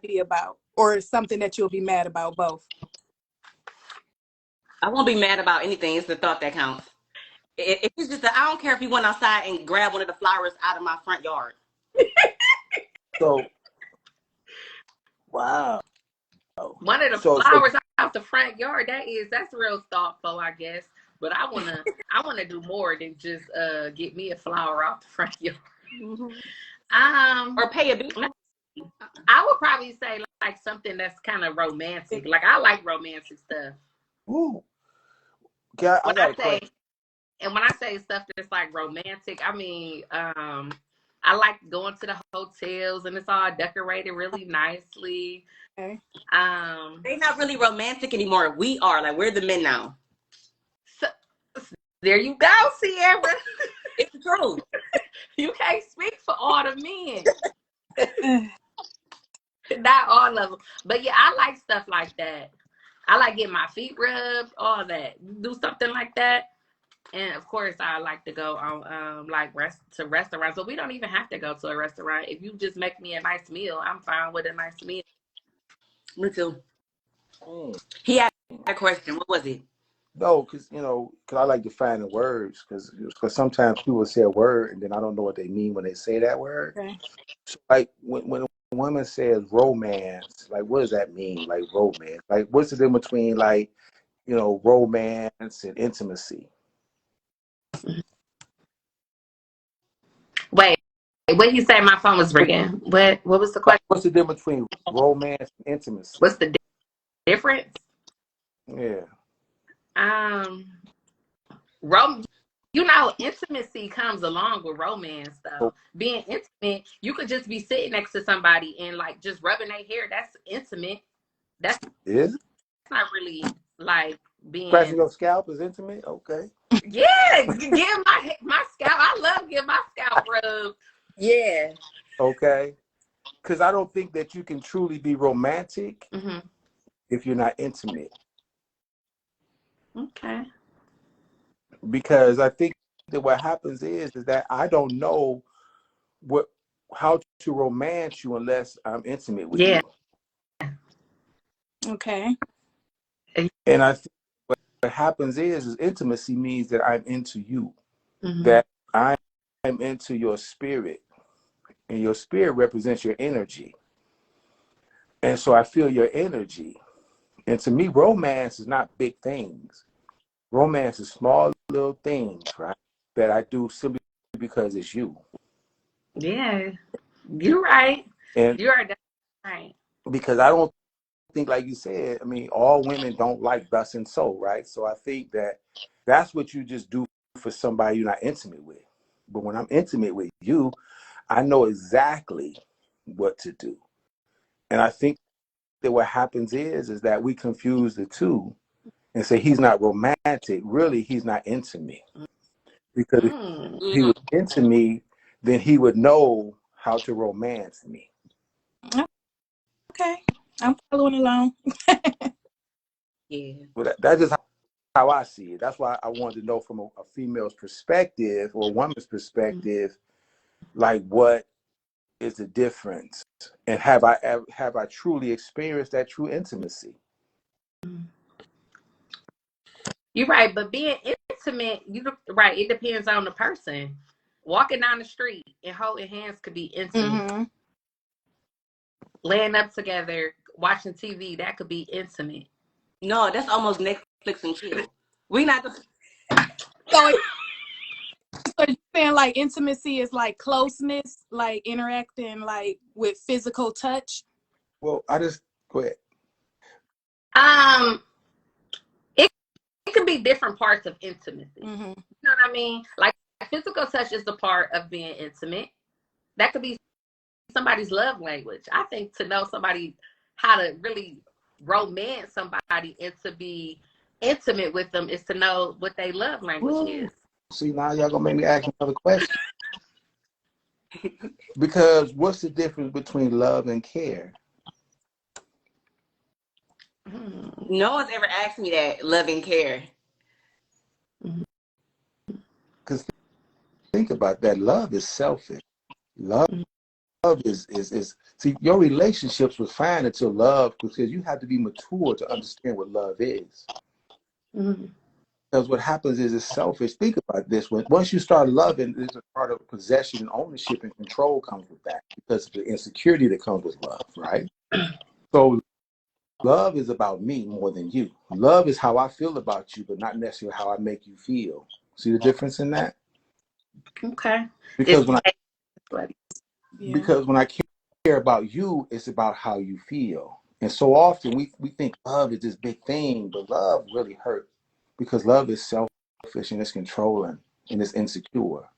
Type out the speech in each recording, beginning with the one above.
happy about, or something that you'll be mad about? Both. I won't be mad about anything. It's the thought that counts. If it's just I don't care if you went outside and grabbed one of the flowers out of my front yard. So, wow. One of the flowers out the front yard, that's real thoughtful, I guess. But I wanna do more than just get me a flower off the front yard. Or pay a bill. I would probably say like something that's kind of romantic. Like I like romantic stuff. Ooh. Yeah, When I say stuff that's like romantic, I mean I like going to the hotels and it's all decorated really nicely. Okay. They're not really romantic anymore. We are. Like, we're the men now. So, there you go, Sierra. It's true. You can't speak for all the men. Not all of them. But yeah, I like stuff like that. I like getting my feet rubbed, all that. Do something like that. And of course, I like to go on to restaurants. So we don't even have to go to a restaurant. If you just make me a nice meal, I'm fine with a nice meal. Me too. He asked a question. What was it? No, because I like defining words, because sometimes people say a word and then I don't know what they mean when they say that word. Okay. So, like when a woman says romance, like what does that mean? Like romance, like what's the difference between like romance and intimacy? Wait, what did you say? My phone was ringing. What was the question? What's the difference between romance and intimacy? What's the difference? Yeah. Intimacy comes along with romance, though. Being intimate, you could just be sitting next to somebody and like just rubbing their hair. That's intimate. That's not really like being scratching your scalp is intimate. Okay. Yeah, give my scalp. I love getting my scalp rubbed. Yeah. Okay. Because I don't think that you can truly be romantic if you're not intimate. Okay. Because I think that what happens is that I don't know how to romance you unless I'm intimate with you. Okay. And I think what happens is intimacy means that I'm into you, that I'm into your spirit, and your spirit represents your energy. And so I feel your energy. And to me, romance is not big things. Romance is small little things, right? That I do simply because it's you. Yeah, you're right. And you are right. Because I don't think, like you said, I mean, all women don't like thus and so, right? So I think that that's what you just do for somebody you're not intimate with. But when I'm intimate with you, I know exactly what to do. And I think that what happens is that we confuse the two and say he's not romantic. Really, he's not into me. Because if he was into me, then he would know how to romance me. Okay. I'm following along. Yeah. Well, that's just how I see it. That's why I wanted to know from a female's perspective or a woman's perspective, like what is the difference, and have I truly experienced that true intimacy? You're right, but being intimate, right, it depends on the person. Walking down the street and holding hands could be intimate. Laying up together, watching TV, that could be intimate. No, that's almost Netflix and chill. We not the. So you're saying like intimacy is like closeness, like interacting like with physical touch? Well, I just go ahead. It could be different parts of intimacy. You know what I mean? Like physical touch is the part of being intimate. That could be somebody's love language. I think to know somebody, how to really romance somebody and to be intimate with them is to know what their love language is. See, now y'all gonna make me ask another question. Because what's the difference between love and care? No one's ever asked me that, love and care. Because think about that. Love is selfish. Love is see, your relationships was fine until love, because you have to be mature to understand what love is. Mm-hmm. Because what happens is it's selfish. Think about this: once you start loving, there's a part of possession and ownership and control comes with that, because of the insecurity that comes with love, right? So love is about me more than you. Love is how I feel about you, but not necessarily how I make you feel. See the difference in that? Okay. Because Yeah. when I care about you, it's about how you feel. And so often we think love is this big thing, but love really hurts, because love is selfish and it's controlling and it's insecure.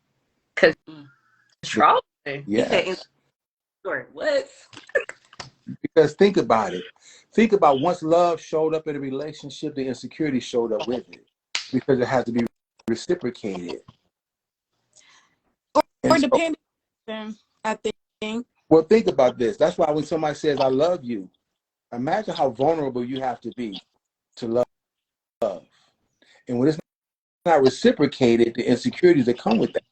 Control. He said, Yes. what? Because think about it. Think about once love showed up in a relationship, the insecurity showed up with it, because it has to be reciprocated. Or And so, depending, I think. well, think about this. That's why when somebody says, I love you, imagine how vulnerable you have to be to love. And when it's not reciprocated, the insecurities that come with that.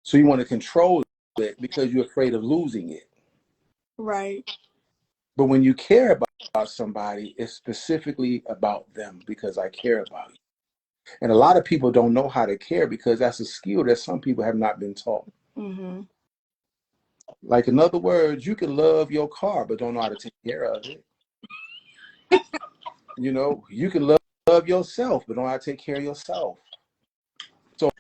So you want to control it because you're afraid of losing it. Right. But when you care about somebody, it's specifically about them, because I care about you. And a lot of people don't know how to care, because that's a skill that some people have not been taught. Mm-hmm. Like, in other words, you can love your car, but don't know how to take care of it. You can love yourself, but don't know how to take care of yourself. So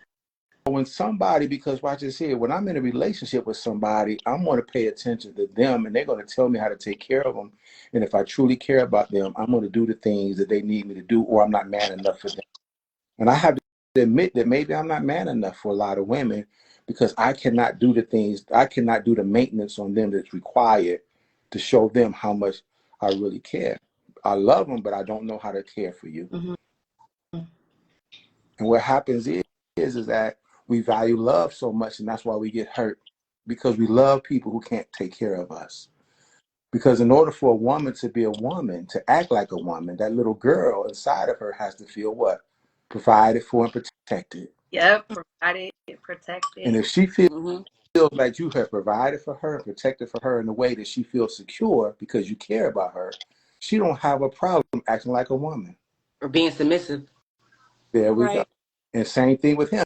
when somebody, because watch this here, when I'm in a relationship with somebody, I'm going to pay attention to them, and they're going to tell me how to take care of them. And if I truly care about them, I'm going to do the things that they need me to do, or I'm not man enough for them. And I have to admit that maybe I'm not man enough for a lot of women, because I cannot do the maintenance on them that's required to show them how much I really care. I love them, but I don't know how to care for you. Mm-hmm. And what happens is that we value love so much, and that's why we get hurt, because we love people who can't take care of us. Because in order for a woman to be a woman, to act like a woman, that little girl inside of her has to feel what? Provided for and protected. Yep. Provided, protected. And if she feels Mm-hmm. like you have provided for her and protected for her in a way that she feels secure because you care about her, she don't have a problem acting like a woman. Or being submissive. There we go. Right. And same thing with him.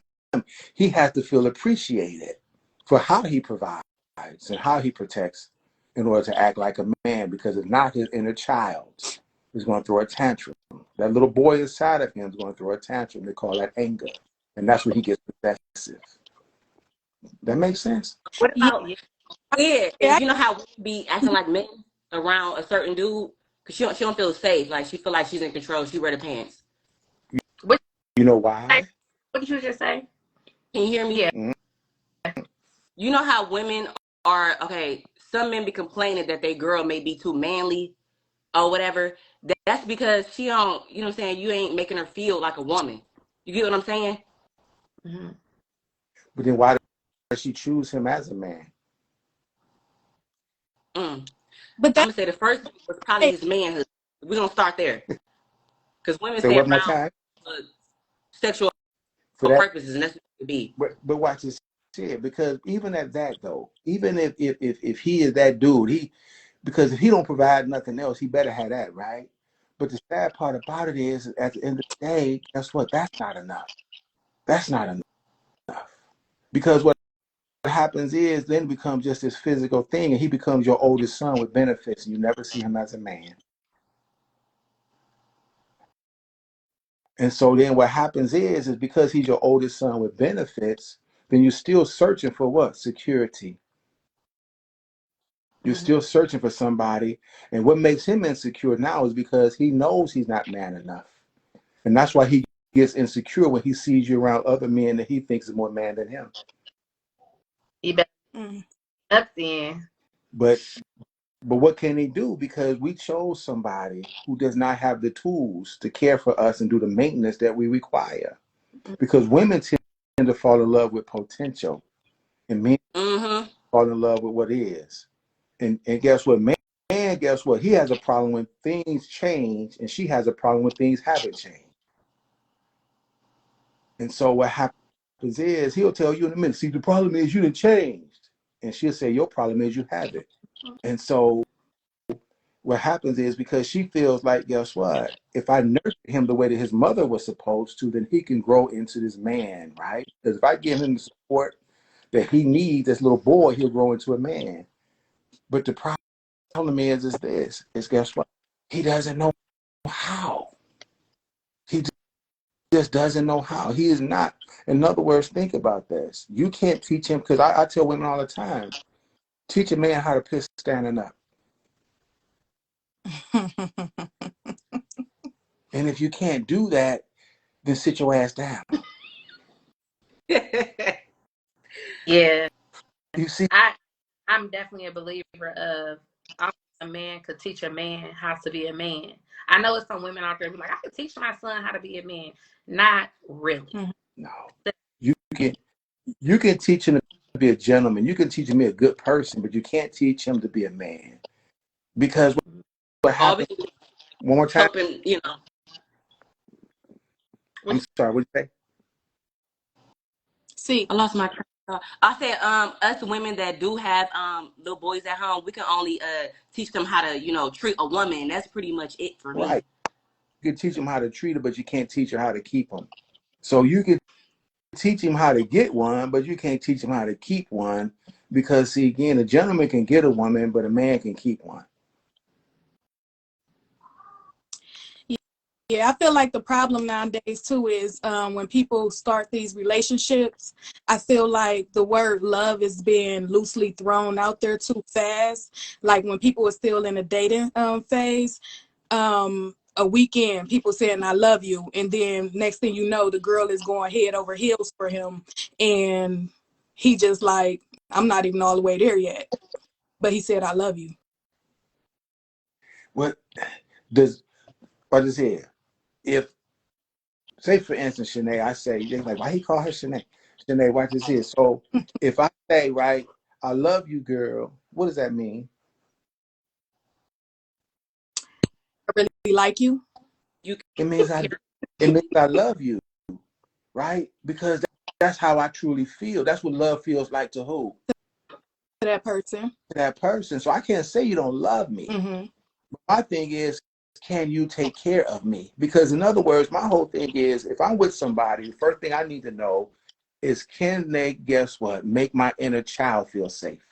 He has to feel appreciated for how he provides and how he protects, in order to act like a man, because if not, his inner child is going to throw a tantrum. That little boy inside of him is going to throw a tantrum. They call that anger. And that's when he gets possessive. That makes sense? What Yeah. about weird? Yeah. Is you know how we be acting like men around a certain dude? Because she don't feel safe. Like, she feel like she's in control. She wear the pants. What You know why? did you just say? Can you hear me? Yeah. Mhm. You know how women are, okay, some men be complaining that their girl may be too manly or whatever. That's because she don't, you know what I'm saying, you ain't making her feel like a woman. You get what I'm saying? Mm-hmm. But then why does she choose him as a man? Mm. But I'm that going to say the first was probably his manhood. We're going to start there. Because women Say stay what more around time? for sexual For that. purposes, and that's what it could be. But watch this shit, because even at that though, even if he is that dude, because if he don't provide nothing else, he better have that, right? But the sad part about it is, at the end of the day, guess what? That's not enough. That's not enough. Because what happens is, then it becomes just this physical thing, and he becomes your oldest son with benefits, and you never see him as a man. And so then what happens is because he's your oldest son with benefits, then you're still searching for what? Security. You're Mm-hmm. still searching for somebody. And what makes him insecure now is because he knows he's not man enough. And that's why he gets insecure when he sees you around other men that he thinks is more man than him. You better mm, up then. But what can he do? Because we chose somebody who does not have the tools to care for us and do the maintenance that we require. Because women tend to fall in love with potential, and men Mm-hmm. fall in love with what is. And guess what? Guess what? He has a problem when things change, and she has a problem when things haven't changed. And so what happens is, he'll tell you in a minute, see, the problem is you didn't change. And she'll say, your problem is you have it. And so what happens is, because she feels like, guess what? If I nurture him the way that his mother was supposed to, then he can grow into this man, right? Because if I give him the support that he needs as a little boy, he'll grow into a man. But the problem is this, is guess what? He doesn't know how. He just doesn't know how. He is not, in other words, think about this. You can't teach him, because I tell women all the time, teach a man how to piss standing up. And if you can't do that, then sit your ass down. Yeah. You see? I'm definitely a believer of a man could teach a man how to be a man. I know it's some women out there be like, I could teach my son how to be a man. Not really. No. You can teach him to be a gentleman. You can teach him to be a good person, but you can't teach him to be a man. Because what happens, Obviously, one more time? helping, you know. I'm sorry, what did you say? See, I lost my train of thought. I said, us women that do have little boys at home, we can only teach them how to, you know, treat a woman. That's pretty much it for me. Right. You can teach him how to treat her, but you can't teach her how to keep him. So you can teach him how to get one, but you can't teach him how to keep one. Because, see, again, a gentleman can get a woman, but a man can keep one. yeah, I feel like the problem nowadays too is when people start these relationships, I feel like the word love is being loosely thrown out there too fast. Like when people are still in a dating phase, a weekend, people saying I love you, and then next thing you know, the girl is going head over heels for him, and he just like, I'm not even all the way there yet, but he said I love you. What does, what is here? If, say for instance, Shanae, I say, they're like, why he call her Shanae? Shanae, watch this here. So if I say, right, I love you, girl, what does that mean? I really like you. You It means I love you, right? Because that's how I truly feel. That's what love feels like to who? To that person. To that person. So I can't say you don't love me. Mm-hmm. My thing is, can you take care of me? Because in other words, my whole thing is, if I'm with somebody, the first thing I need to know is, can they, guess what, make my inner child feel safe?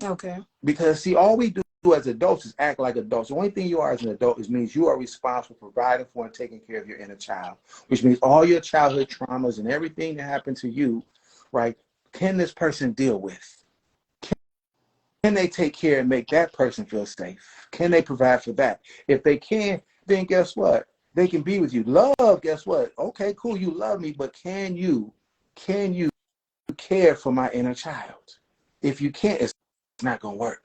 Okay. Because see, all we do as adults is act like adults. The only thing you are as an adult is means you are responsible for providing for and taking care of your inner child, which means all your childhood traumas and everything that happened to you, right? Can this person deal with? Can they take care and make that person feel safe? Can they provide for that? If they can, then guess what? They can be with you. Love, guess what? Okay, cool, you love me, but can you care for my inner child? If you can't, it's not gonna work.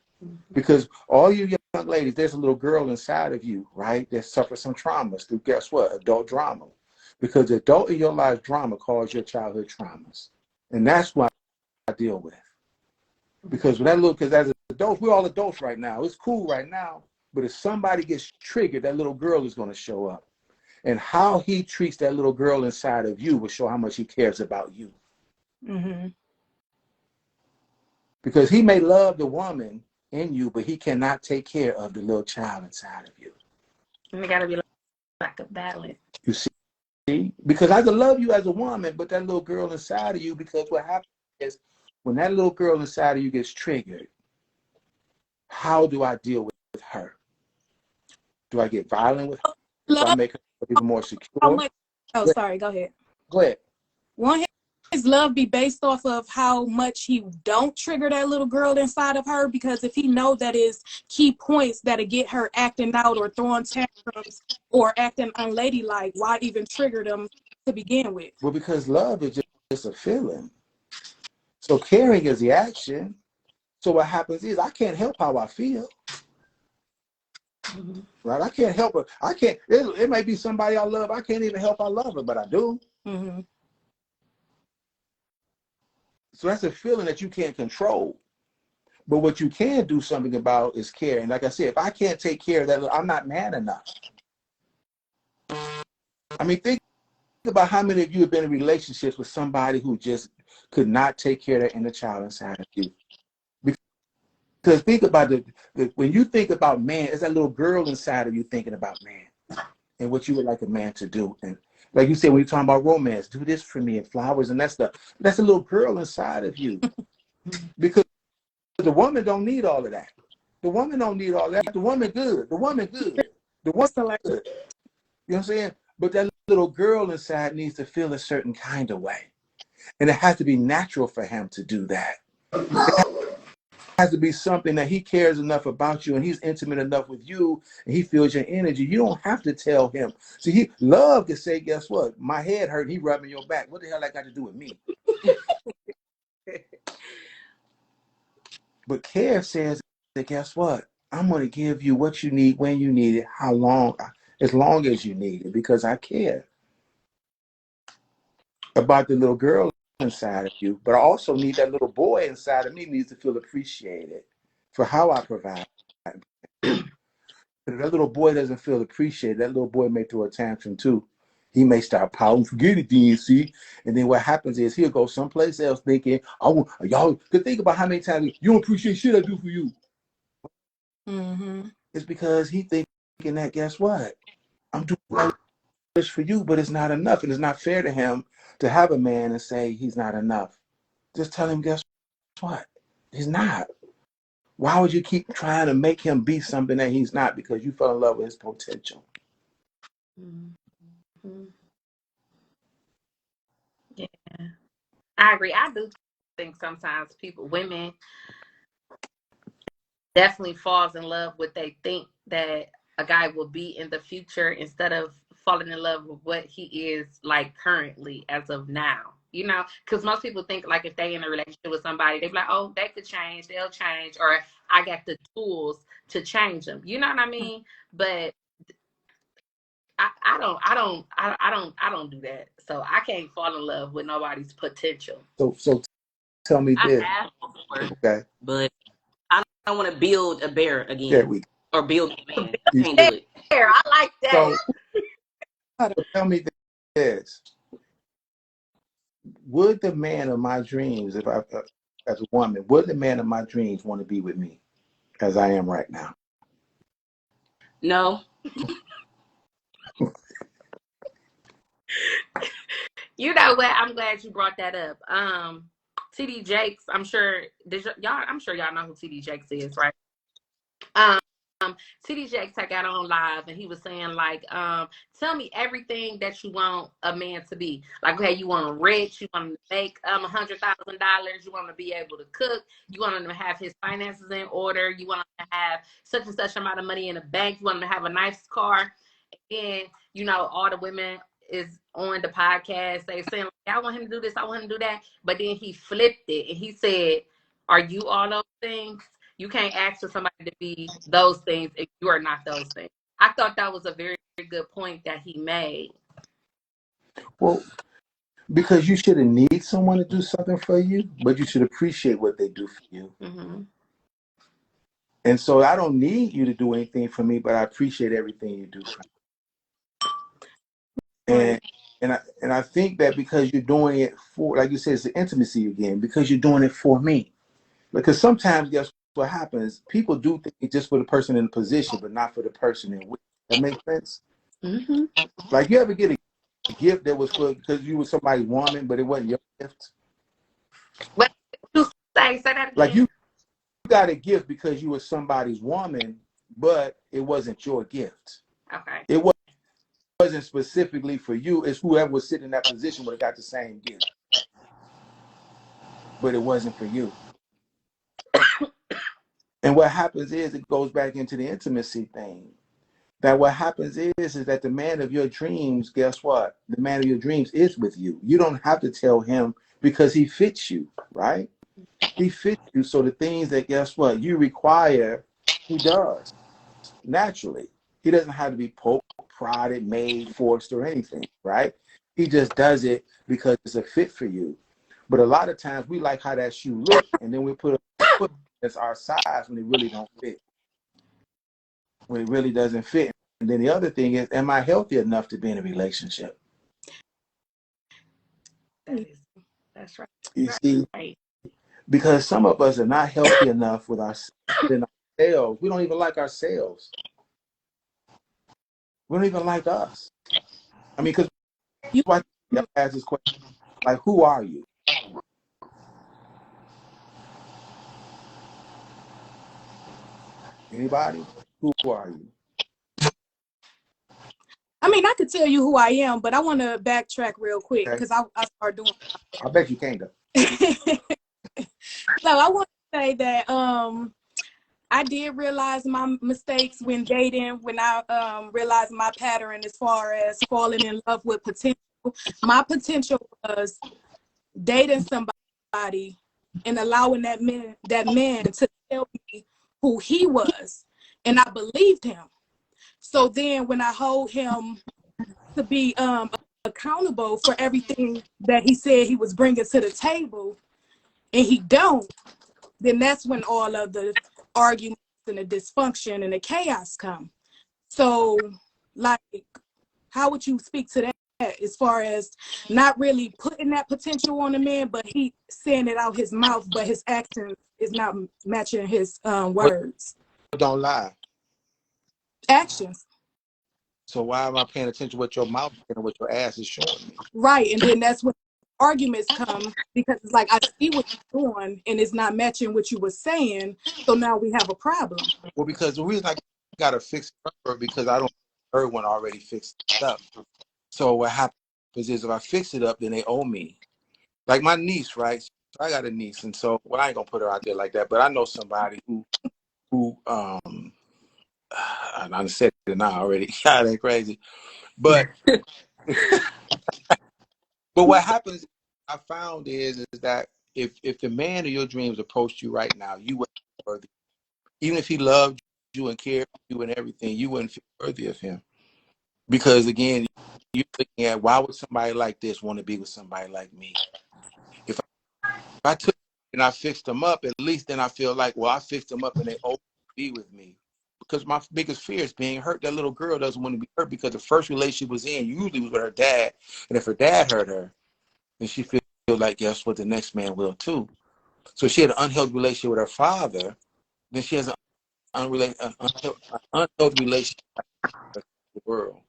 Because all you young ladies, there's a little girl inside of you, right, that suffers some traumas through, guess what, adult drama. Because the adult in your life drama caused your childhood traumas. And that's what I deal with. Because when that little, because as adults, we're all adults right now. It's cool right now. But if somebody gets triggered, that little girl is going to show up. And how he treats that little girl inside of you will show how much he cares about you. Mm-hmm. Because he may love the woman in you, but he cannot take care of the little child inside of you. And it gotta be like a balance. You see? Because I can love you as a woman, but that little girl inside of you, because what happens is when that little girl inside of you gets triggered, how do I deal with her? Do I get violent with her? Do I Love, make her even more how secure? much? Oh, sorry. Go ahead. Go ahead. Won't his love be based off of how much he don't trigger that little girl inside of her? Because if he know that is key points that'll get her acting out or throwing tantrums or acting unladylike, why even trigger them to begin with? Well, because love is just a feeling. So caring is the action. So what happens is I can't help how I feel. Mm-hmm. Right? I can't help her. I can't. It may be somebody I love. I can't even help I love her, but I do. Mm-hmm. So that's a feeling that you can't control. But what you can do something about is care. And like I said, if I can't take care of that, I'm not man enough. I mean, think about how many of you have been in relationships with somebody who just could not take care of that inner child inside of you. Because think about when you think about man, it's that little girl inside of you thinking about man and what you would like a man to do. And like you said, when you're talking about romance, do this for me and flowers and that stuff. That's a little girl inside of you. Because the woman don't need all of that. The woman don't need all that. The woman good. The woman good. The woman good. You know what I'm saying? But that little girl inside needs to feel a certain kind of way. And it has to be natural for him to do that. It has to be something that he cares enough about you and he's intimate enough with you and he feels your energy. You don't have to tell him. See, love can say, guess what? My head hurt. He rubbing your back. What the hell that got to do with me? But care says that, guess what? I'm going to give you what you need, when you need it, how long, as long as you need it, because I care about the little girl inside of you. But I also need that little boy inside of me needs to feel appreciated for how I provide. But if that little boy doesn't feel appreciated, that little boy may throw a tantrum too. He may start pouting, forget it, DNC. And then what happens is he'll go someplace else thinking, oh, y'all could think about how many times you don't appreciate shit I do for you. Mm-hmm. It's because he thinking that, guess what? I'm doing all this for you, but it's not enough. And it's not fair to him to have a man and say he's not enough. Just tell him, guess what? He's not. Why would you keep trying to make him be something that he's not because you fell in love with his potential? Mm-hmm. Yeah, I agree. I do think sometimes women definitely falls in love with they think that a guy will be in the future instead of falling in love with what he is like currently as of now. You know, because most people think like if they in a relationship with somebody, they be like, oh, they could change, they'll change, or I got the tools to change them. You know what I mean? But I don't do that. So I can't fall in love with nobody's potential. So tell me I this. have before, Okay. but I don't want to build a bear again There we or build a man. I go. can't do it. There, I like that. So tell me this. Would the man of my dreams, if I, as a woman, would the man of my dreams want to be with me as I am right now? No. You know what? I'm glad you brought that up. TD Jakes, I'm sure y'all know who TD Jakes is, right? Um, TD Jakes I got on live and he was saying like, tell me everything that you want a man to be. Like, okay, you want him rich, you want him to make $100,000, you want him to be able to cook, you want him to have his finances in order, you want him to have such and such amount of money in the bank, you want him to have a nice car. And you know, all the women is on the podcast, they saying, like, I want him to do this, I want him to do that. But then he flipped it and he said, are you all those things? You can't ask for somebody to be those things if you are not those things. I thought that was a very, very good point that he made. Well, because you shouldn't need someone to do something for you, but you should appreciate what they do for you. Mm-hmm. And so I don't need you to do anything for me, but I appreciate everything you do for me. And I think that because you're doing it for, like you said, it's the intimacy again, because you're doing it for me. Because sometimes, guess what happens? People do things just for the person in the position, but not for the person in which. That makes sense? Mm-hmm. Like, you ever get a gift that was for, because you were somebody's woman, but it wasn't your gift? What you say that again? Like, you got a gift because you were somebody's woman, but it wasn't your gift. Okay. It wasn't specifically for you. It's whoever was sitting in that position would have got the same gift, but it wasn't for you. And what happens is it goes back into the intimacy thing. That what happens is that the man of your dreams, guess what? The man of your dreams is with you. You don't have to tell him because he fits you, right? He fits you. So the things that, guess what, you require, he does naturally. He doesn't have to be poked, prodded, made, forced, or anything, right? He just does it because it's a fit for you. But a lot of times we like how that shoe look, and then we put a foot that's our size when it really don't fit. When it really doesn't fit. And then the other thing is, am I healthy enough to be in a relationship? That is. That's right. You see, Right. because some of us are not healthy enough with ourselves. We don't even like ourselves. We don't even like us. I mean, because You I ask this question, like, who are you? Anybody? Who are you? I mean, I could tell you who I am, but I want to backtrack real quick Okay. because I start doing I bet you can't go. So I want to say that I did realize my mistakes when dating, when I realized my pattern as far as falling in love with potential. My potential was dating somebody and allowing that man to tell me who he was. And I believed him. So then when I hold him to be accountable for everything that he said he was bringing to the table and he don't, then that's when all of the arguments and the dysfunction and the chaos come. So, like, how would you speak to that as far as not really putting that potential on the man, but he saying it out his mouth, but his actions is not matching his But words, don't lie. actions, So why am I paying attention to what your mouth and what your ass is showing me? right? And then that's when arguments come because it's like I see what you're doing and it's not matching what you were saying. So now we have a problem. Well, because the reason I gotta fix it up because I don't everyone already fixed it up. So what happens is if I fix it up, then they owe me. Like my niece, right? So I got a niece, and so well, I ain't gonna put her out there like that, but I know somebody who I done said it now already. God, that crazy. But what happens I found is that if the man of your dreams approached you right now, you wouldn't feel worthy. Even if he loved you and cared for you and everything, you wouldn't feel worthy of him. Because again, you're looking at why would somebody like this want to be with somebody like me? If I took and I fixed them up, at least then I feel like, well, I fixed them up and they owe to be with me. Because my biggest fear is being hurt. That little girl doesn't want to be hurt because the first relationship was in usually was with her dad. And if her dad hurt her, then she feels like guess what the next man will too. So she had an unhealthy relationship with her father, then she has an unhealthy relationship with the world.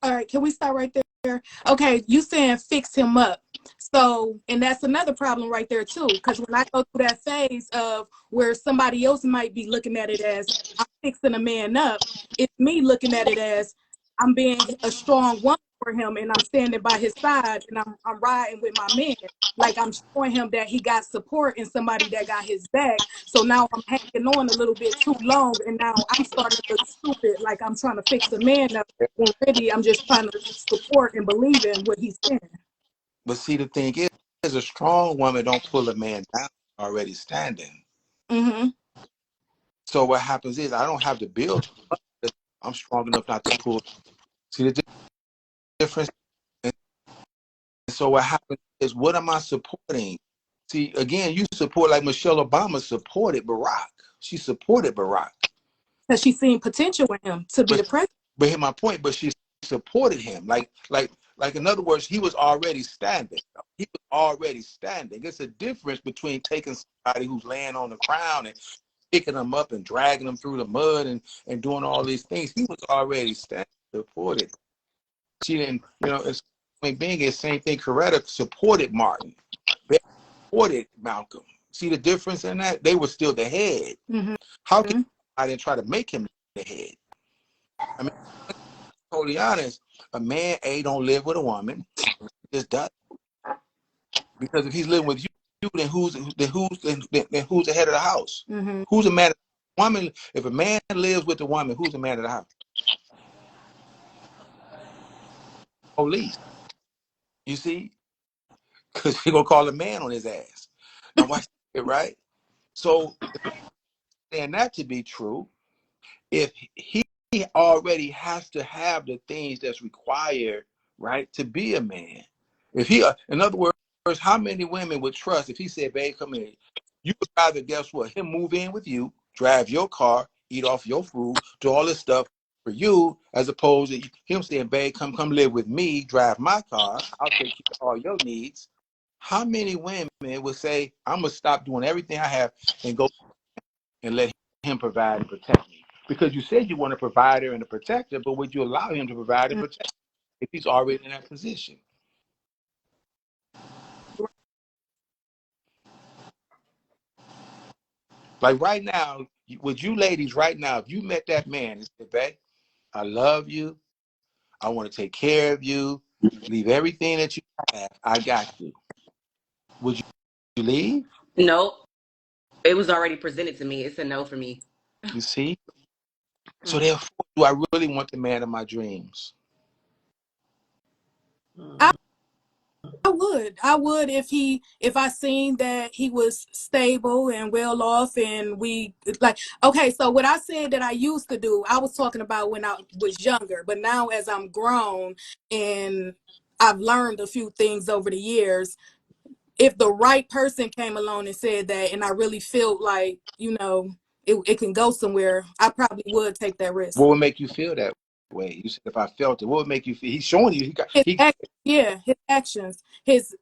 All right, can we start right there? Okay, you saying fix him up. So, and that's another problem right there too, because when I go through that phase of where somebody else might be looking at it as I'm fixing a man up, it's me looking at it as I'm being a strong woman for him and I'm standing by his side and I'm riding with my man. Like I'm showing him that he got support and somebody that got his back. So now I'm hanging on a little bit too long and now I'm starting to look stupid like I'm trying to fix a man up when really I'm just trying to support and believe in what he's saying. But see, the thing is a strong woman don't pull a man down already standing. Mm-hmm. So what happens is I don't have to build. I'm strong enough not to pull. See the difference? And so what happens is what am I supporting? See, again, you support like Michelle Obama supported Barack. She supported Barack. Because she seen potential in him to be But the president. but here's my point, but she supported him. Like in other words, he was already standing. He was already standing. It's a difference between taking somebody who's laying on the ground and picking them up and dragging them through the mud and doing all these things. He was already standing, supported. She didn't, it's I mean, being the same thing. Coretta supported Martin. They supported Malcolm. See the difference in that? They were still the head. Mm-hmm. How can I didn't try to make him the head? I mean, totally honest, a man don't live with a woman. He just does. Because if he's living with you, then who's the head of the house? Mm-hmm. Who's the man? Woman. If a man lives with a woman, who's the man of the house? Police. You see, because he gonna call a man on his ass. Now watch it, right? So, and that to be true, if he already has to have the things that's required, right, to be a man. If he, in other words, how many women would trust if he said, "Babe, come here"? You would rather guess what? Him move in with you, drive your car, eat off your food, do all this stuff for you, as opposed to him saying, "Babe, come live with me, drive my car. I'll take care of all your needs." How many women would say, I'm gonna stop doing everything I have and go and let him provide and protect me? Because you said you want a provider and a protector, but would you allow him to provide and protect if he's already in that position? Like right now, would you ladies right now, if you met that man and said, babe, I love you, I want to take care of you, leave everything that you have, I got you. Would you leave? Nope. It was already presented to me. It's a no for me. You see? So Mm-hmm. therefore, do I really want the man of my dreams? I would if I seen that he was stable and well off and we like okay, so what I said that I used to do, I was talking about when I was younger, but now as I'm grown and I've learned a few things over the years, if the right person came along and said that and I really felt like, it can go somewhere, I probably would take that risk. What would make you feel that way? You said if I felt it, what would make you feel? He's showing you His yeah, his actions, his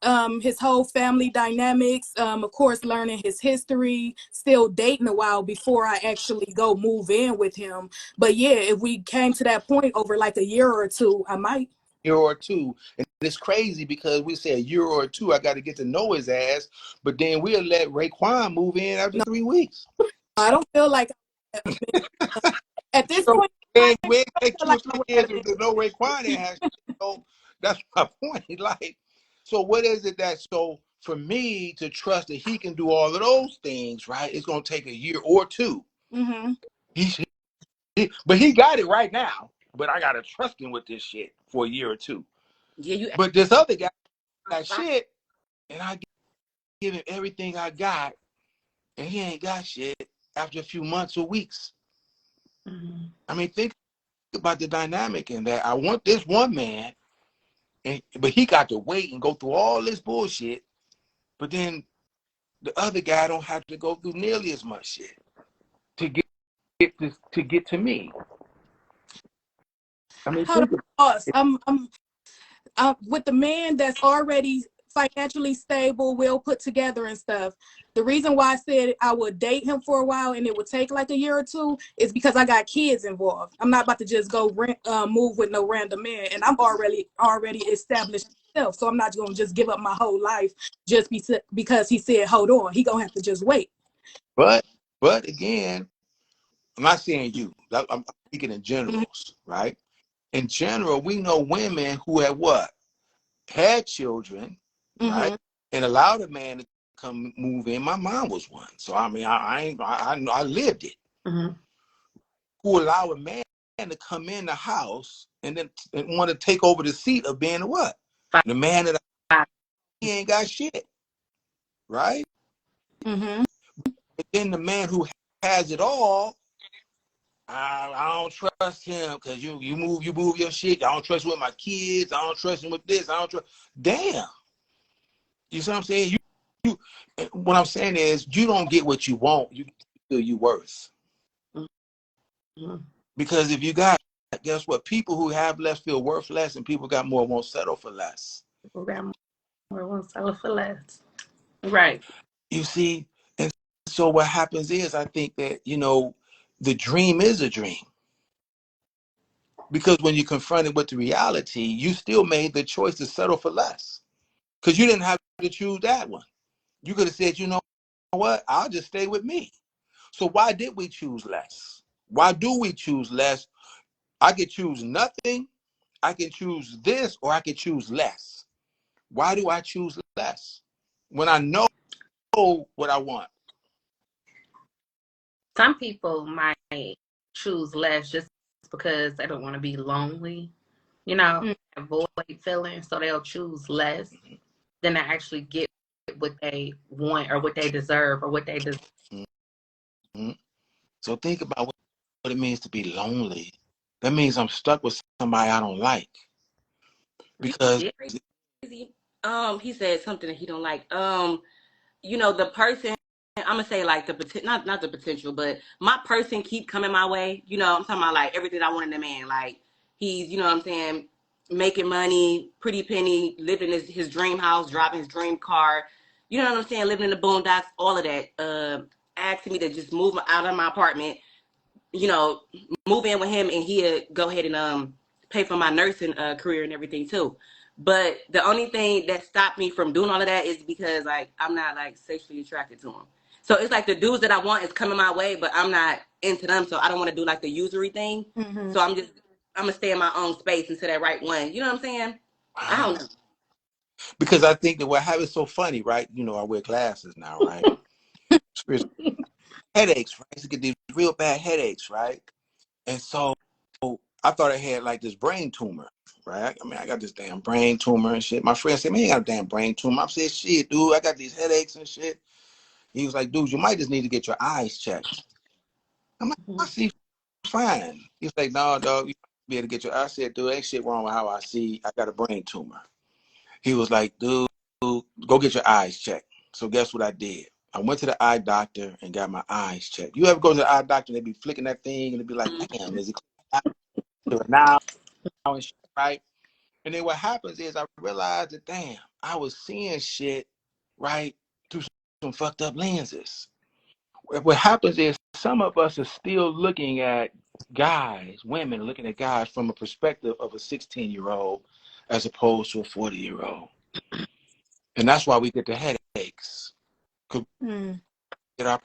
whole family dynamics, of course learning his history, still dating a while before I actually go move in with him. But yeah, if we came to that point over like a year or two, I might. year or two. And it's crazy because we say a year or two, I got to get to know his ass, but then we'll let Raekwon move in after No, 3 weeks. I don't feel like at this So point in then life, we I take feel two or like I three would years have to been. know Raekwon and has. So that's my point. Like, so what is it that so for me to trust that he can do all of those things, right? It's gonna take a year or two. Mm-hmm. He's but he got it right now. But I gotta trust him with this shit for a year or two. Yeah, you But this other guy got shit, and I give him everything I got, and he ain't got shit after a few months or weeks. Mm-hmm. I mean, think about the dynamic in that. I want this one man, but he got to wait and go through all this bullshit. But then the other guy don't have to go through nearly as much shit to get to me. I mean, Hold think about on, pause. it. I'm with the man that's already financially stable, well put together and stuff. The reason why I said I would date him for a while and it would take like a year or two is because I got kids involved. I'm not about to just go move with no random man, and I'm already established myself, so I'm not going to just give up my whole life just because he said hold on. He gonna have to just wait. But again, I'm not saying you. I'm speaking in Mm-hmm. generals, right? In general, we know women who have what had children, right, Mm-hmm. and allowed a man to come move in. My mom was one, so I mean, I lived it. Mm-hmm. Who allow a man to come in the house and then want to take over the seat of being a what? The man that he ain't got shit, right? Mm-hmm. But then the man who has it all, I don't trust him because you move your shit. I don't trust him with my kids. I don't trust him with this. I don't trust. Damn, you see what I'm saying? You what I'm saying is you don't get what you want. You feel you worth Mm-hmm. because if you got, guess what? People who have less feel worth less, and people got more won't settle for less. People got more won't sell for less. Right. You see, and so what happens is I think that the dream is a dream because when you confront it with the reality, you still made the choice to settle for less because you didn't have to choose that one. You could have said, you know what, I'll just stay with me. So why did we choose less? Why do we choose less? I could choose nothing, I can choose this, or I could choose less. Why do I choose less when I know what I want? Some people might choose less just because they don't want to be lonely, avoid feelings, so they'll choose less than to actually get what they want or what they deserve or what they deserve. Mm-hmm. So think about what it means to be lonely. That means I'm stuck with somebody I don't like because crazy. He said something that he don't like. The person, I'm gonna say like the not the potential, but my person keep coming my way. I'm talking about like everything I want in a man. Like he's, what I'm saying, making money, pretty penny, living his dream house, driving his dream car. You know what I'm saying? Living in the boondocks, all of that. Asking me to just move out of my apartment, you know, move in with him, and he'd go ahead and pay for my nursing career and everything too. But the only thing that stopped me from doing all of that is because like I'm not like sexually attracted to him. So it's like the dudes that I want is coming my way, but I'm not into them. So I don't want to do like the usury thing. Mm-hmm. So I'm gonna stay in my own space until that right one. You know what I'm saying? I don't know. Because I think that what happens so funny, right? You know, I wear glasses now, right? Headaches, right? I used to get these real bad headaches, right? And so I thought I had like this brain tumor, right? I mean, I got this damn brain tumor and shit. My friend said, man, you got a damn brain tumor. I said, shit, dude, I got these headaches and shit. He was like, dude, you might just need to get your eyes checked. I'm like, I see fine. He's like, no, dog, you might be able to get your eyes. I said, dude, ain't shit wrong with how I see. I got a brain tumor. He was like, dude, go get your eyes checked. So guess what I did? I went to the eye doctor and got my eyes checked. You ever go to the eye doctor and they be flicking that thing and they be like, damn, is it now and shit, right? And then what happens is I realized that, damn, I was seeing shit, right, through some fucked up lenses. What happens is some of us are still looking at guys, women looking at guys from a perspective of a 16-year-old as opposed to a 40-year-old. And that's why we get the headaches. Get our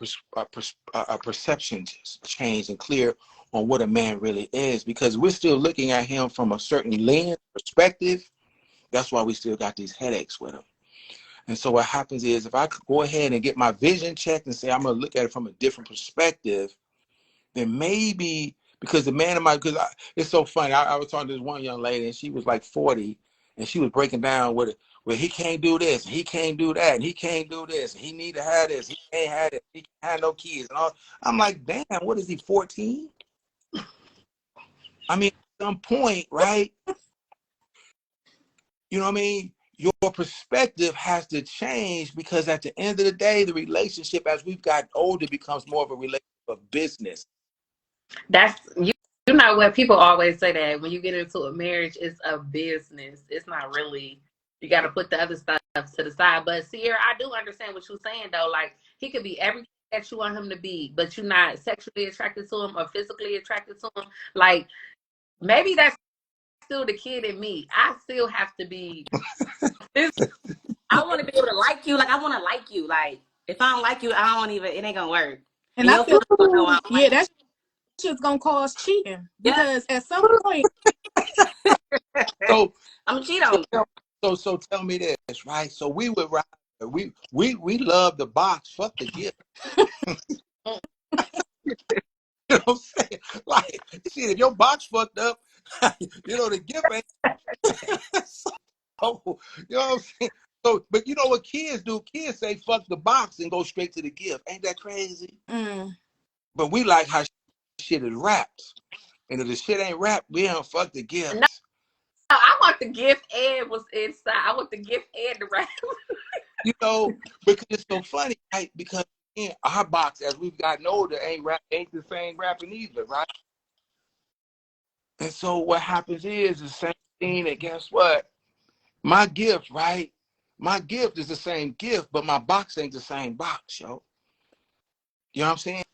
perceptions changed and clear on what a man really is, because we're still looking at him from a certain lens perspective. That's why we still got these headaches with him. And so what happens is if I could go ahead and get my vision checked and say I'm going to look at it from a different perspective, then maybe, because the man in my, because it's so funny. I was talking to this one young lady and she was like 40 and she was breaking down with it. Well, he can't do this, and he can't do that, and he can't do this, and he need to have this, he can't have it, he can't have no kids, and all. I'm like, damn, what is he, 14? I mean, at some point, right? You know what I mean? Your perspective has to change, because at the end of the day, the relationship as we've gotten older becomes more of a relationship of business. That's you know what people always say, that when you get into a marriage, it's a business. It's not really. You got to put the other stuff to the side. But Sierra, I do understand what you're saying though. Like he could be everything that you want him to be, but you're not sexually attracted to him or physically attracted to him. Like maybe that's still the kid in me. I still have to be. I want to be able to like you. Like I want to like you. Like if I don't like you, I don't even. It ain't gonna work. And And I your feel, feelings gonna know I don't yeah, like that shit's gonna cause cheating, you. because at some point, Yeah. So, I'm gonna cheat on you. so tell me this, right? So we would rather, we love the box, fuck the gift. You know what I'm saying? Like, shit, if your box fucked up, you know, the gift ain't. So, you know what I'm saying? So, but you know what kids do? Kids say fuck the box and go straight to the gift. Ain't that crazy? But we like how shit is wrapped. And if the shit ain't wrapped, we don't fuck the No, gifts. I want the gift and was inside. I want the gift and the wrap. You know, because it's so funny, right? Because again, our box, as we've gotten older, ain't the same wrapping either, right? And so what happens is the same thing, and guess what? My gift, right? My gift is the same gift, but my box ain't the same box, yo. You know what I'm saying?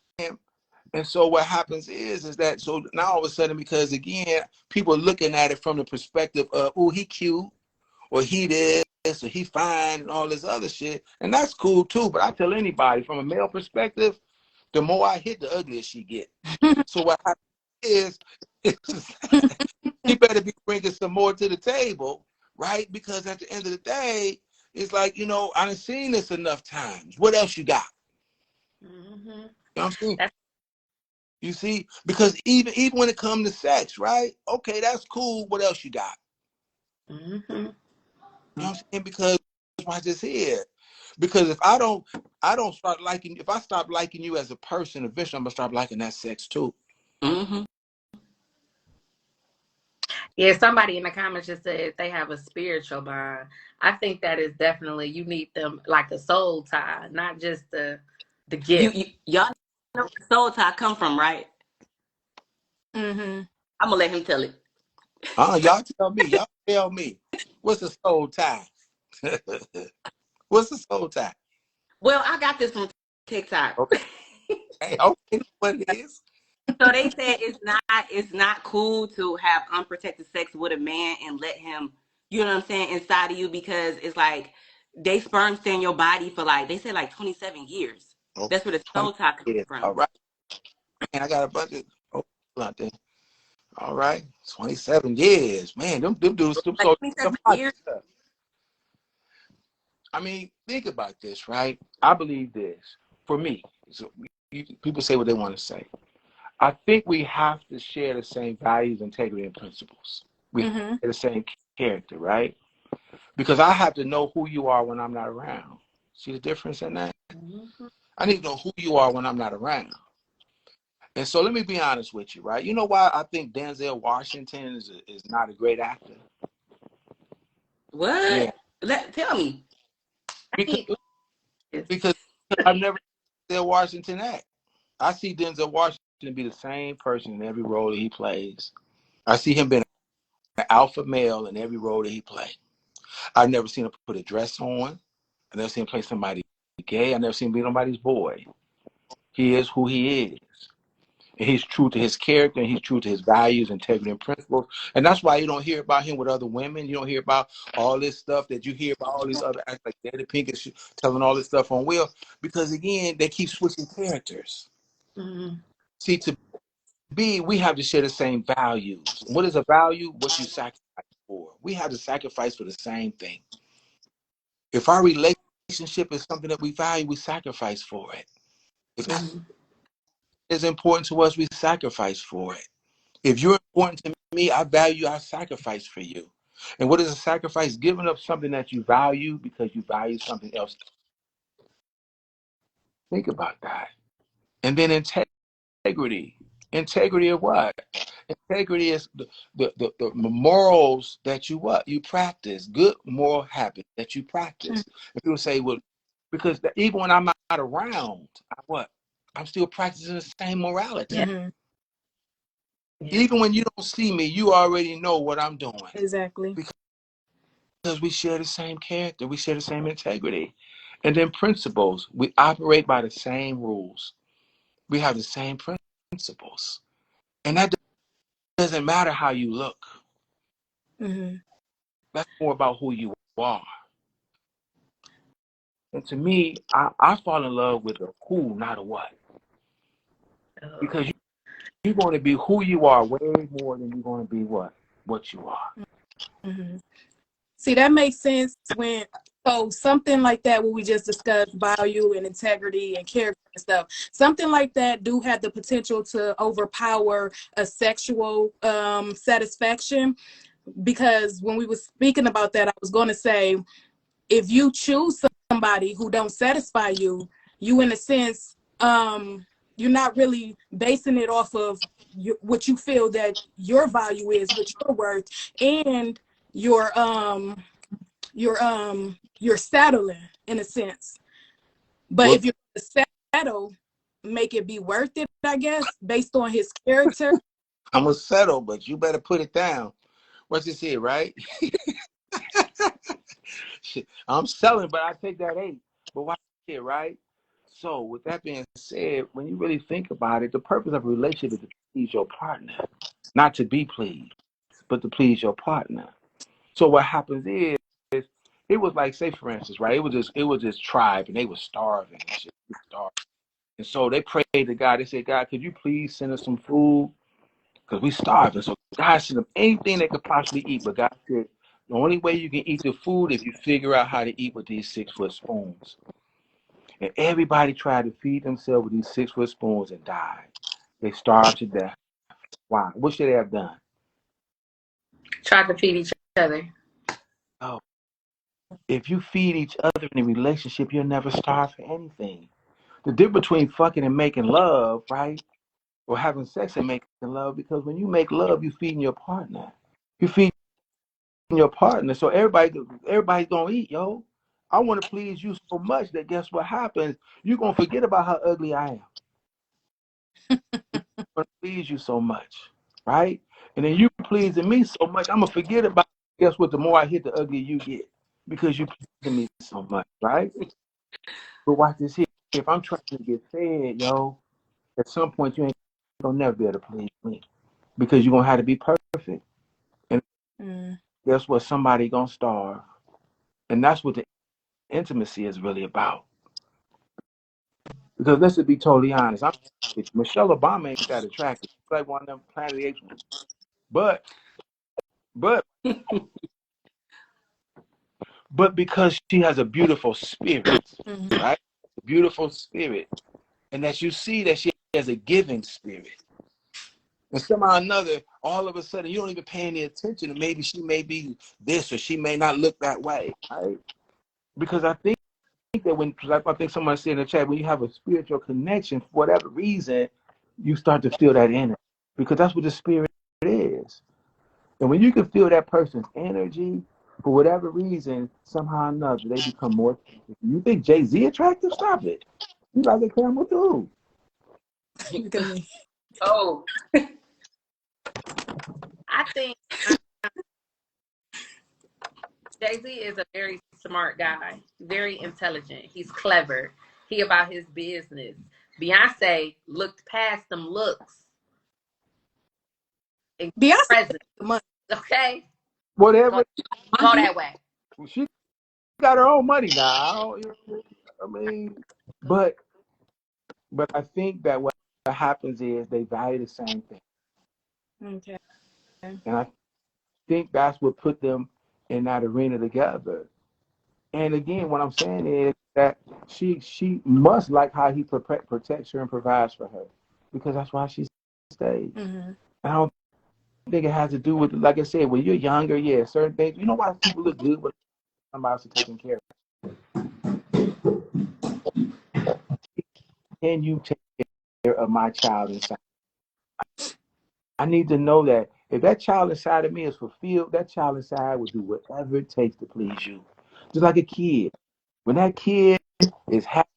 And so what happens is that, so now all of a sudden, because again, people are looking at it from the perspective of, oh, he cute, or he this, or he fine, and all this other shit. And that's cool too. But I tell anybody, from a male perspective, the more I hit, the uglier she get. So what happens is he better be bringing some more to the table, right? Because at the end of the day, it's like, you know, I done seen this enough times. What else you got? Mm-hmm. You know what I'm saying? That's You see, because even when it comes to sex, right? Okay, that's cool. What else you got? mm-hmm. You know what I'm saying? Because I just here. Because if I don't start liking, if I stop liking you as a person, eventually I'm gonna stop liking that sex too. Mm-hmm. Yeah, somebody in the comments just said they have a spiritual bond. I think that is definitely, you need them like a soul tie, not just the gift. Y'all know where the soul tie come from, right? mm-hmm. I'm gonna let him tell it. Y'all tell me, y'all Tell me, what's a soul tie? What's a soul tie? Well, I got this from TikTok. Okay, okay, what it is? So they said it's not cool to have unprotected sex with a man and let him, you know what I'm saying, inside of you, because it's like they sperm stay in your body for like they said like 27 years. Okay, That's where the 20 soul tie comes years. from. All right, man, I got a bunch of out there. All right, 27 years, man. Them dudes, them Like so 27 some hot years. stuff. I mean, think about this, right? I believe this. For me, so people say what they want to say. I think we have to share the same values, integrity, and principles. We have to share the same character, right? Because I have to know who you are when I'm not around. See the difference in that? Mm-hmm. I need to know who you are when I'm not around. And so let me be honest with you, right? You know why I think Denzel Washington is not a great actor? Yeah. What? Tell me. I Because, need this. because I've never seen Denzel Washington act. I see Denzel Washington be the same person in every role that he plays. I see him being an alpha male in every role that he plays. I've never seen him put a dress on. I've never seen him play somebody gay. I've never seen him be nobody's boy. He is who he is. And he's true to his character, and he's true to his values, integrity, and principles. And that's why you don't hear about him with other women. You don't hear about all this stuff that you hear about all these other acts like Daddy Pinkett telling all this stuff on Will. Because again, they keep switching characters. Mm-hmm. See, to be, we have to share the same values. What is a value? What you sacrifice for. We have to sacrifice for the same thing. If our relationship is something that we value, we sacrifice for it. If Mm-hmm. it's important to us, we sacrifice for it. If you're important to me, I value, I sacrifice for you. And what is a sacrifice? Giving up something that you value because you value something else. Think about that. And then integrity. Integrity of what? Integrity is the morals that you what? You practice. Good moral habits that you practice. And people say, well, because even when I'm not around, I'm still practicing the same morality. Mm-hmm. Even when you don't see me, you already know what I'm doing. Exactly. Because we share the same character, we share the same integrity. And then principles, we operate by the same rules. We have the same principles. And that doesn't matter how you look. Mm-hmm. That's more about who you are. And to me, I fall in love with a who, not a what. Because you're going to be who you are way more than you're going to be what you are. Mm-hmm. See, that makes sense when so something like that what we just discussed, value and integrity and character and stuff, something like that do have the potential to overpower a sexual satisfaction. Because when we were speaking about that, I was going to say, if you choose somebody who don't satisfy you, you in a sense, you're not really basing it off of what you feel that your value is, what your worth, and your you're settling in a sense. But Well, if you're settle, make it be worth it, I guess, based on his character. I'm going to settle, but you better put it down. What's this here, right? I'm selling, but I take that 8. But watch it, right? So, with that being said, when you really think about it, the purpose of a relationship is to please your partner, not to be pleased, but to please your partner. So, what happens is, it was like, say, for instance, right? It was this tribe, and they were starving and shit. Starving. And so they prayed to God. They said, God, could you please send us some food? Because we starving. So God sent them anything they could possibly eat. But God said, the only way you can eat the food is if you figure out how to eat with these 6-foot spoons. And everybody tried to feed themselves with these 6-foot spoons and died. They starved to death. Why? What should they have done? Try to feed each other. Oh, if you feed each other in a relationship, you'll never starve for anything. The difference between fucking and making love, right? Or having sex and making love, because when you make love, you're feeding your partner. You feed your partner. So everybody's gonna eat, yo. I want to please you so much that guess what happens? You're gonna forget about how ugly I am. I'm gonna please you so much, right? And then you pleasing me so much, I'm gonna forget about guess what? The more I hit, the uglier you get because you pleasing me so much, right? But watch this here. If I'm trying to get fed, yo, at some point you ain't gonna never be able to please me because you're gonna have to be perfect. And guess what? Somebody gonna starve, and that's what the intimacy is really about. Because let's just be totally honest. Michelle Obama ain't that attractive. She's like one of them Planet of the Apes women. But but but because she has a beautiful spirit, right? A beautiful spirit. And that you see that she has a giving spirit. And somehow or another, all of a sudden, you don't even pay any attention. And maybe she may be this or she may not look that way, right? Because I think that I think someone said in the chat, when you have a spiritual connection, for whatever reason, you start to feel that energy. Because that's what the spirit is. And when you can feel that person's energy, for whatever reason, somehow or another, they become more attractive. You think Jay-Z attractive? Stop it. You like a camel too. Look at me. Oh, I think Jay-Z is a very smart guy, very intelligent. He's clever. He about his business. Beyonce looked past them looks and Beyonce, present. Okay, Whatever. go that way. She got her own money now. I mean, but I think that what happens is they value the same thing, okay. and I think that's what put them in that arena together. And again, what I'm saying is that she must like how he protects her and provides for her, because that's why she stays. I don't think it has to do with, like I said, when you're younger, yeah, certain things. You know why people look good when somebody else is taking care of them? Can you take care of my child inside? I need to know that if that child inside of me is fulfilled, that child inside will do whatever it takes to please you. Just like a kid. When that kid is happy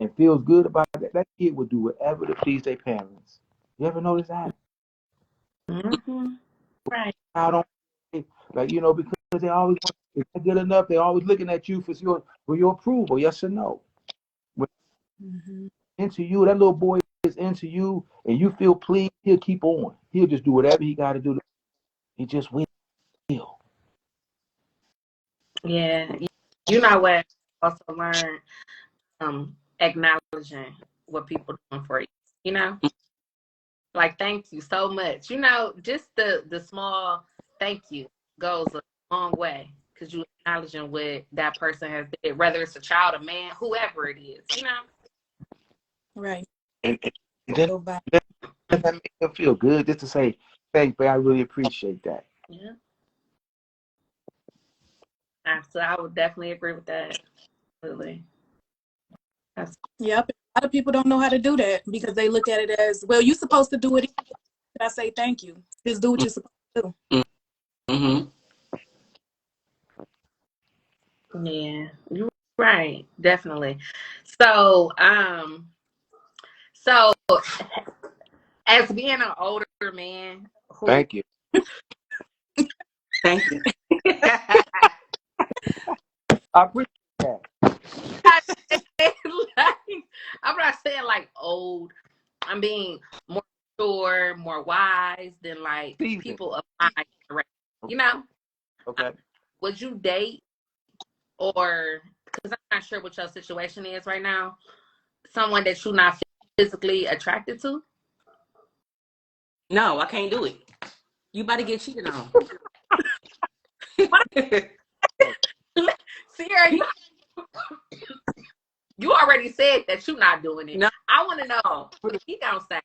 and feels good about it, that kid will do whatever to please their parents. You ever notice that? Mm-hmm. Right. I don't like, because they always want, if they're good enough, they're always looking at you for your approval, yes or no. When into you, that little boy is into you, and you feel pleased, he'll keep on. He'll just do whatever he got to do. He just will. Yeah. You know what? I also learned acknowledging what people doing for you. You know, like thank you so much. You know, just the small thank you goes a long way because you acknowledging what that person has did, whether it's a child, a man, whoever it is. You know. Right. And then that make them feel good just to say, thanks, but I really appreciate that. Yeah. So I would definitely agree with that. Absolutely. Yep. A lot of people don't know how to do that because they look at it as, well, you're supposed to do it. I say thank you. Just do what you're supposed to do. Mm-hmm. Yeah, you're right. Definitely. So, so as being an older man who Thank you. Thank you. I appreciate that. like, I'm not saying like old. I'm being more mature, more wise than like Season. people of my generation. You know? Okay. Would you date or because I'm not sure what your situation is right now, someone that you're not physically attracted to? No, I can't do it. You about to get cheated on. Sierra, you already said that you're not doing it. No. I want to know what he gonna say.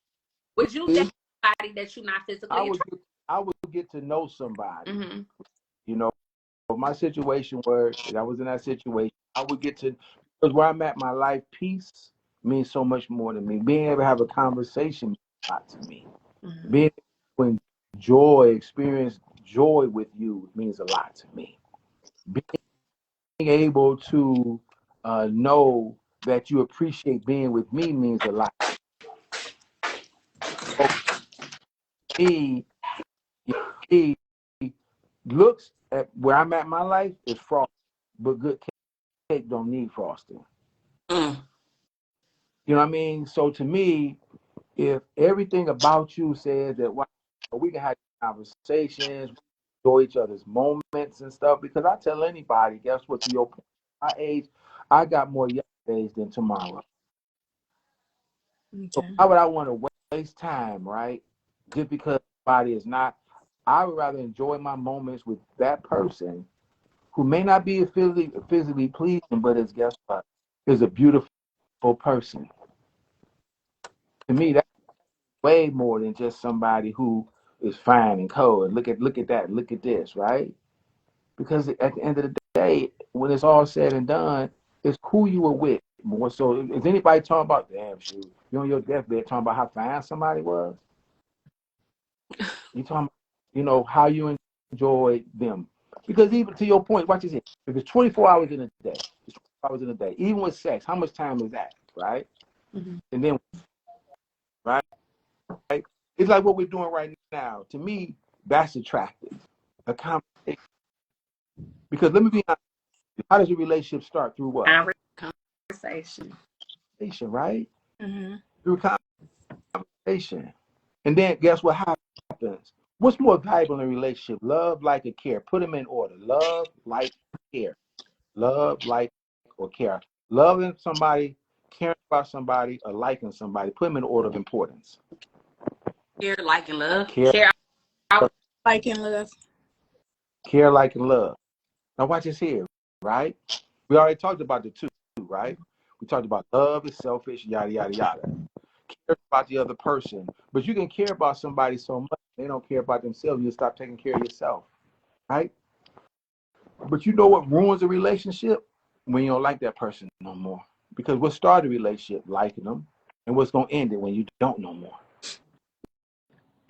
Would you date somebody that you're not physically attracted? I would get to know somebody. Mm-hmm. You know, my situation where I was in that situation, I would get to, because where I'm at, my life peace means so much more to me. Being able to have a conversation means a lot to me. Mm-hmm. Being able to experience joy with you means a lot to me. Being able to know that you appreciate being with me means a lot. So me, looks where I'm at in my life is frosting, but good cake don't need frosting. Mm. You know what I mean? So to me, if everything about you says that wow, we can have conversations, enjoy each other's moments and stuff, because I tell anybody, guess what? To your point, my age, I got more yesterdays than tomorrow. So Okay. why would I want to waste time, right? Just because somebody is not. I would rather enjoy my moments with that person who may not be physically pleasing, but is guess what? Is a beautiful person. To me, that's way more than just somebody who is fine and cold. And look at that, look at this, right? Because at the end of the day, when it's all said and done, it's who you were with more. So is anybody talking about damn shoot? You on your deathbed talking about how fine somebody was? You talking about, how you enjoyed them. Because even to your point, watch this here. If it's 24 hours in a day, it's 24 hours in a day. Even with sex, how much time is that, right? Mm-hmm. And then, right? It's like what we're doing right now. To me, that's attractive. A conversation. Because let me be honest, how does a relationship start? Through what? Conversation. Conversation, right? Mm-hmm. Through conversation. And then guess what happens? What's more valuable in a relationship? Love, like, or care? Put them in order. Love, like, care. Love, like, or care. Loving somebody, caring about somebody, or liking somebody. Put them in order of importance. Care, like, and love. Care, Care. Like and love. care, like, and love. Now watch this here, right? We already talked about the two, right? We talked about love is selfish, yada yada yada. Care about the other person, but you can care about somebody so much they don't care about themselves. You stop taking care of yourself, right? But you know what ruins a relationship? When you don't like that person no more. Because what started a relationship? Liking them, and what's gonna end it when you don't no more?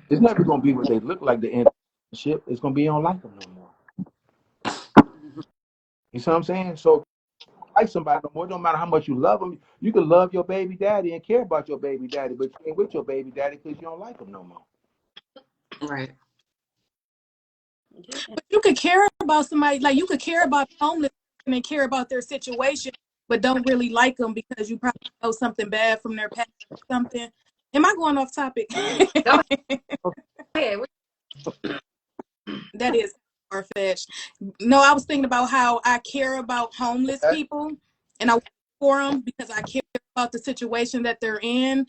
It's never gonna be what they look like. The end of the relationship. It's gonna be you don't like them no more. You see what I'm saying? So like somebody no more. It don't matter how much you love them. You can love your baby daddy and care about your baby daddy, but you ain't with your baby daddy because you don't like him no more. Right. Yeah. But you could care about somebody, like you could care about a homeless person and care about their situation, but don't really like them because you probably know something bad from their past or something. Am I going off topic? Go ahead. That is far fetched. No, I was thinking about how I care about homeless Okay. people and I work for them because I care about the situation that they're in.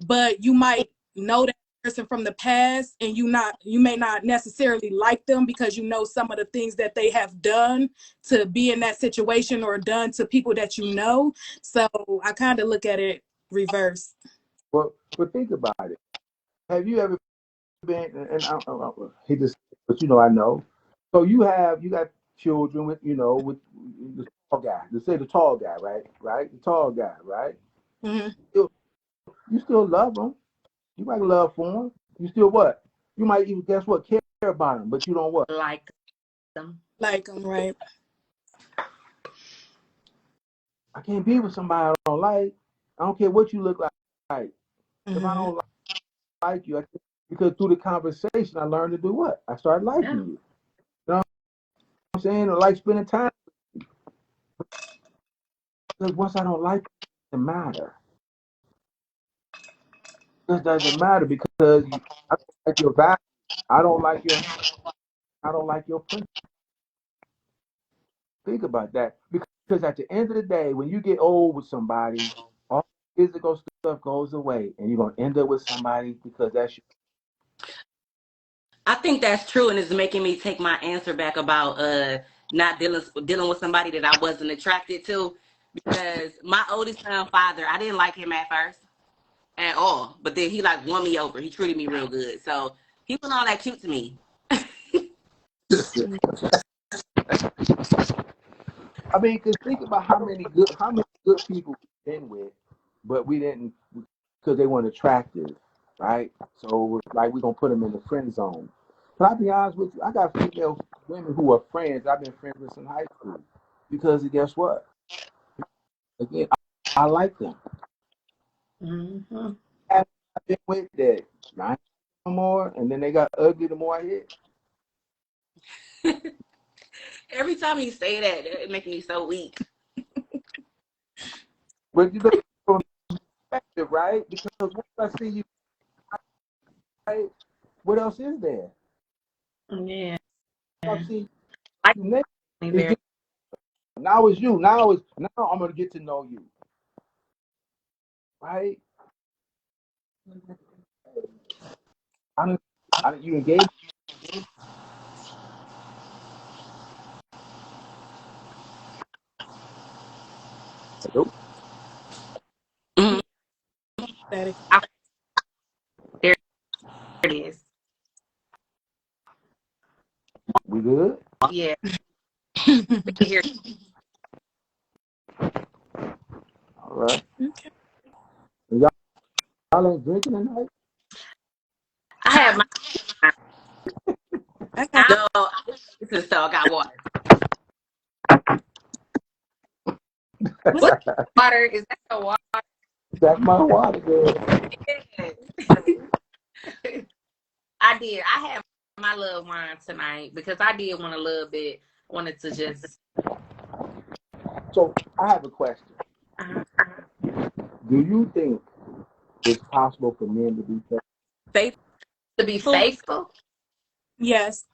But you might know that person from the past and you may not necessarily like them because you know some of the things that they have done to be in that situation or done to people that you know. So I kind of look at it reverse. But think about it. Have you ever been? And I hate to say it, but I know. So you got children with with the tall guy. Let's say the tall guy, right? Right, the tall guy, right? Mm-hmm. You still love him. You might love for him. You still what? You might even guess what? Care about him, but you don't what? Like them. Like I'm right. I can't be with somebody I don't like. I don't care what you look like. If I Mm-hmm. don't like you, because through the conversation, I learned to do what? I started liking Yeah. you. You know what I'm saying? I like spending time because once I don't like you, it doesn't matter. It doesn't matter because I don't like your value. I don't like your. I don't like your principle. Think about that because at the end of the day, when you get old with somebody, all physical stuff goes away, and you're gonna end up with somebody because that's you. I think that's true, and it's making me take my answer back about not dealing with somebody that I wasn't attracted to. Because my oldest son, father, I didn't like him at first at all, but then he like won me over. He treated me real good, so he wasn't all that cute to me. I mean, because think about how many good people we've been with, but we didn't because they weren't attractive, right? So like we're gonna put them in the friend zone. But I'll be honest with you, I got female women who are friends. I've been friends with since high school because guess what? Again, I like them. Mm-hmm. I've been with that not no more, and then they got ugly the more I hit. Every time you say that, it makes me so weak. But you look from perspective, right? Because once I see you, right, what else is there? Yeah. I see Like you next. me It's very. just, now it's you. Now I'm gonna get to know you, right? I'm you engage. Nope. Mhm. That I, there it is. We good? Yeah. We can is. hear. All right. Okay. And y'all ain't drinking tonight? I have my. I got I, No, this is so I got water. what's what water is that? The water? That's my water, girl. I did. I had my little wine tonight because I did want a little bit. Wanted to just. So I have a question. Uh, Do you think it's possible for men to be sex? to be Faithful? faithful. yes.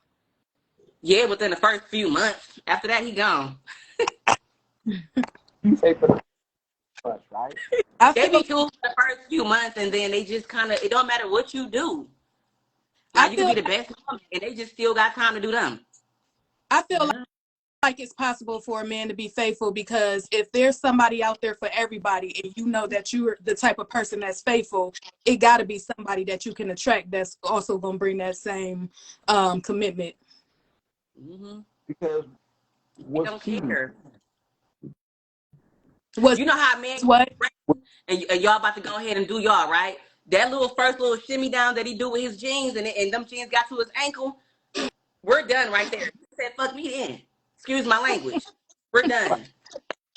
Yeah, within the first few months. After that, he gone. You say for the months, right? I They feel be cool for the first few months, and then they just kind of, it don't matter what you do. I Like, you could feel be the best woman, and they just still got time to do them. I feel Yeah. like it's possible for a man to be faithful because if there's somebody out there for everybody and you know that you're the type of person that's faithful, it got to be somebody that you can attract that's also going to bring that same commitment. Hmm. Because They what's don't cheating? care. Was You know how men, what? and y'all about to go ahead and do y'all, right? That little first little shimmy down that he do with his jeans, and them jeans got to his ankle. We're done right there. He said, "Fuck me then." Excuse my language. We're done.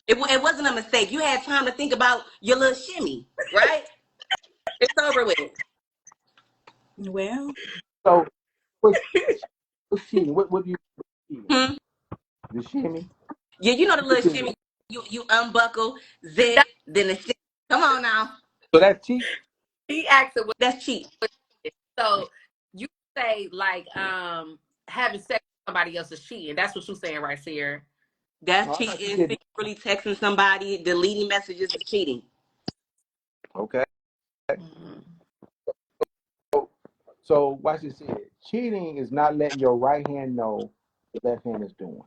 It wasn't a mistake. You had time to think about your little shimmy, right? It's over with. Well, So what's, what's cheating? What do you cheating? Hmm? The shimmy? Yeah, you know the Which little is, shimmy. You unbuckle, zip, then the shimmy. Come on now. so that's cheating. He asked it. That's cheap. So you say like having sex with somebody else is cheating. That's what you're saying right here. No, That's I thought you cheating. said Secretly texting somebody, deleting messages is cheating. okay. Mhm. So, so watch this here. Cheating is not letting your right hand know what left hand is doing.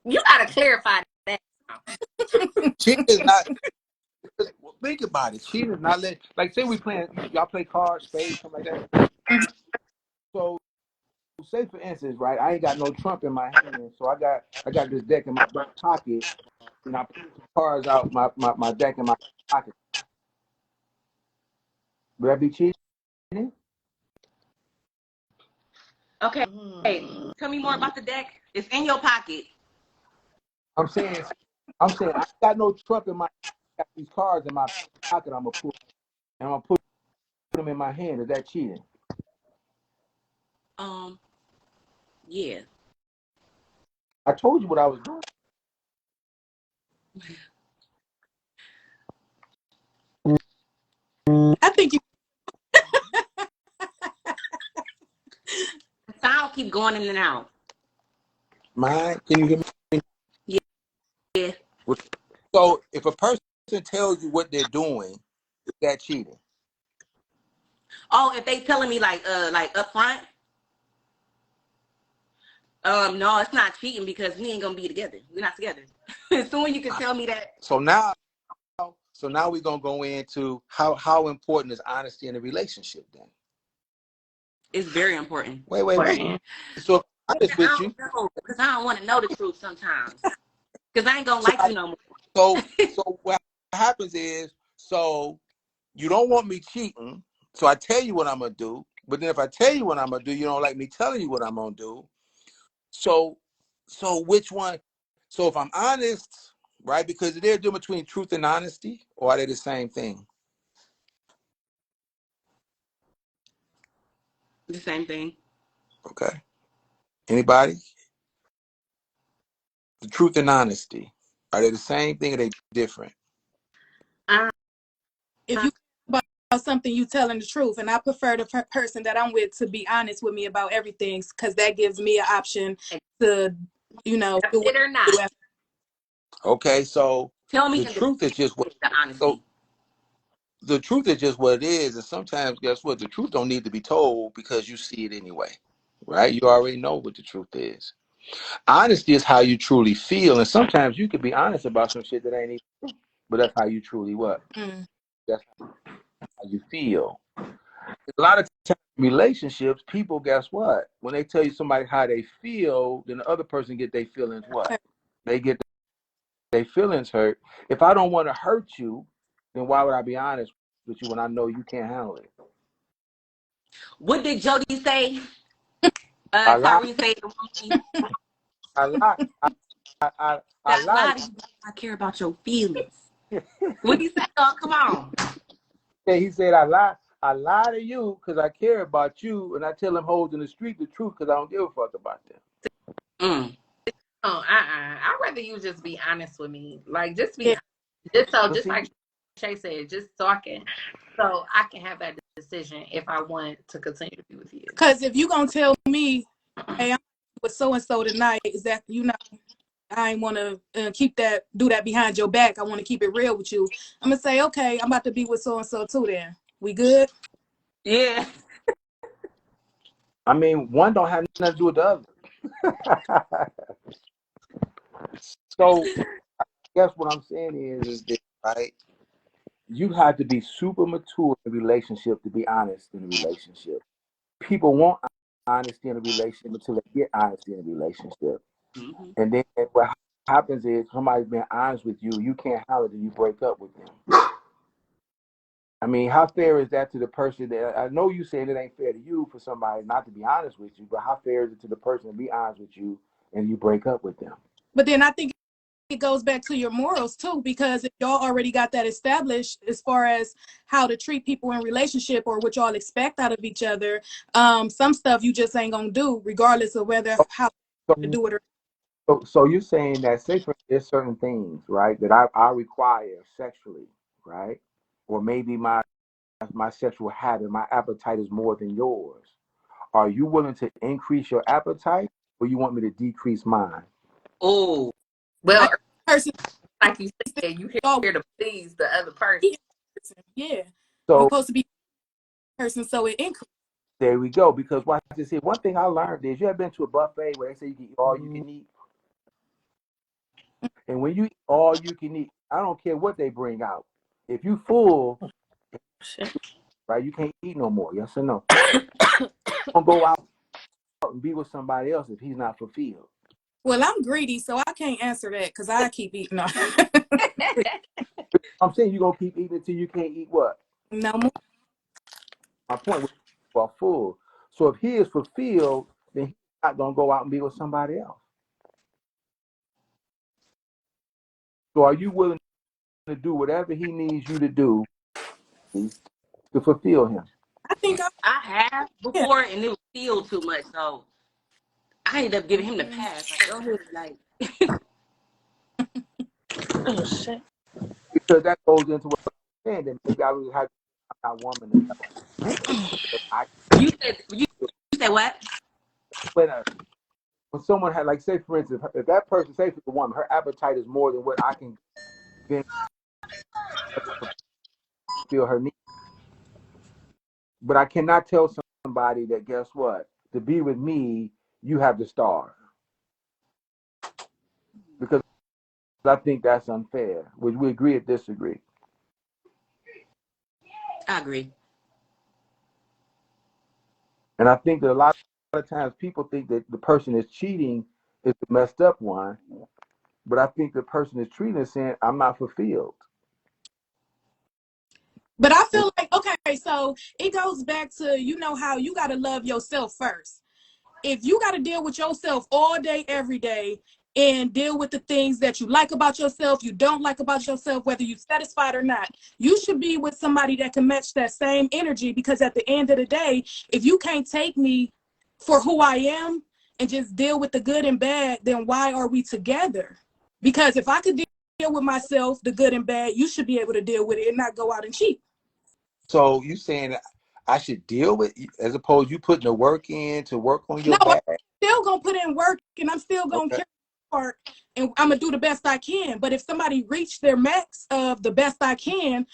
You gotta clarify that. Cheating is not. Think about it. Cheating is not letting. Like say we playing. Y'all play cards, spades, something like that. mhm. So say for instance, right? I ain't got no trump in my hand, so I got this deck in my back pocket, and I pull some cards out my deck in my pocket. Would that be cheating? Okay. Hey, Mhm. tell me more about the deck. It's in your pocket. I'm saying, I'm saying I got no trump in my. I got these cards in my pocket. I'm gonna pull, and I'm gonna put them in my hand. Is that cheating? Um, yeah. I told you what I was doing. I think you. The sound keep going in and out. Mine? Can you hear me? Yeah. Yeah. So if a person tells you what they're doing, is that cheating? Oh, if they telling me like up front, no, it's not cheating because we ain't gonna be together. We're not together. As soon as you can tell me that, So now, we're gonna go into how important is honesty in a relationship. Then it's very important. wait. Important. So if I'm honest I with you. don't know because I don't want to know the truth sometimes. Because I ain't gonna So like you no more. so what happens is you don't want me cheating. So I tell you what I'm gonna do. But then if I tell you what I'm gonna do, you don't like me telling you what I'm gonna do. So which one? So if I'm honest, right? Because they're difference between truth and honesty, or are they the same thing? The same thing. Okay. Anybody? The truth and honesty. Are they the same thing or are they different? Uh, If you about something, you telling the truth, and I prefer the person that I'm with to be honest with me about everything, because that gives me an option to, do accept what it or I not. do after. Okay, so Tell me the in the truth is just what the so honesty. the truth is just what it is, and sometimes guess what? The truth don't need to be told because you see it anyway. Right? You already know what the truth is. Honesty is how you truly feel, and sometimes you could be honest about some shit that ain't even true, but that's how you truly what? Mm. That's how you feel. A lot of times in relationships, people guess what? When they tell you somebody how they feel, then the other person get their feelings what? They get their feelings hurt. If I don't want to hurt you, then why would I be honest with you when I know you can't handle it? What did Jody say? I lie, Tyrese say in the movie. I lie, I I lie. lied to you because I care about your feelings. What did he say? Oh, come on. He said, I lie to you because I care about you, and I tell them hoes in the street the truth because I don't give a fuck about them. Mm. Oh, I'd rather you just be honest with me. Like, just be Yeah, honest. Just so, But just see, like Shay said, just so I can have that decision if I want to continue to be with you. because if you gonna tell me, hey, I'm with so and so tonight, is that I ain't want to do that behind your back. I want to keep it real with you. I'm gonna say, okay, I'm about to be with so and so too. Then we good? Yeah. I mean, one don't have nothing to do with the other. So, I guess what I'm saying is this, right? You have to be super mature in a relationship to be honest in a relationship. People want honesty in a relationship until they get honesty in a relationship. Mm-hmm. And then what happens is somebody's being honest with you, you can't handle it, and you break up with them. I mean, how fair is that to the person that I know you saying it ain't fair to you for somebody not to be honest with you, but how fair is it to the person to be honest with you and you break up with them? But then I think it goes back to your morals too, because if y'all already got that established as far as how to treat people in relationship or what y'all expect out of each other, some stuff you just ain't gonna do regardless of whether how to So, do it or. so you're saying that, say for there's certain things, right, that I require sexually, right, or maybe my sexual habit, my appetite is more than yours. Are you willing to increase your appetite, or you want me to decrease mine? Oh. I Well, person like you said, you y'all here to please the other person. yeah, we So supposed to be person so it increases. there we go. Because watch this here. One thing I learned is you ever been to a buffet where they say you can eat all you can eat, and when you eat all you can eat, I don't care what they bring out. If you full, right, you can't eat no more. Yes or no? Don't go out and be with somebody else if he's not fulfilled. Well, I'm greedy, so I can't answer that because I keep eating on. I'm saying you're gonna keep eating until you can't eat what? No more. My point was you are full. So if he is fulfilled, then he's not gonna go out and be with somebody else. So are you willing to do whatever he needs you to do to fulfill him? I think I have yeah. before, and it was still too much. So I ended up giving him the pass. Like, go ahead, like, Oh shit. Because that goes into what I'm saying. That maybe I really have that woman enough because I you said what? when when someone had, like, say for instance, if that person, say for the woman, her appetite is more than what I can then fulfill her needs. But I cannot tell somebody that, guess what, to be with me you have to starve, because I think that's unfair. Would we agree or disagree? I agree. And I think that a lot of times people think that the person is cheating is the messed up one, but I think the person is treating it saying, I'm not fulfilled. But I And feel like, okay, so it goes back to, how you got to love yourself first. If you got to deal with yourself all day, every day, and deal with the things that you like about yourself, you don't like about yourself, whether you're satisfied or not, you should be with somebody that can match that same energy. Because at the end of the day, if you can't take me for who I am, and just deal with the good and bad, then why are we together? Because if I could deal with myself, the good and bad, you should be able to deal with it and not go out and cheat. So you saying that I should deal with, as opposed to you putting the work in to work on No, your I'm bad? still gonna put in work and I'm still gonna Okay. carry my part and I'm gonna do the best I can. But if somebody reached their max of the best I can,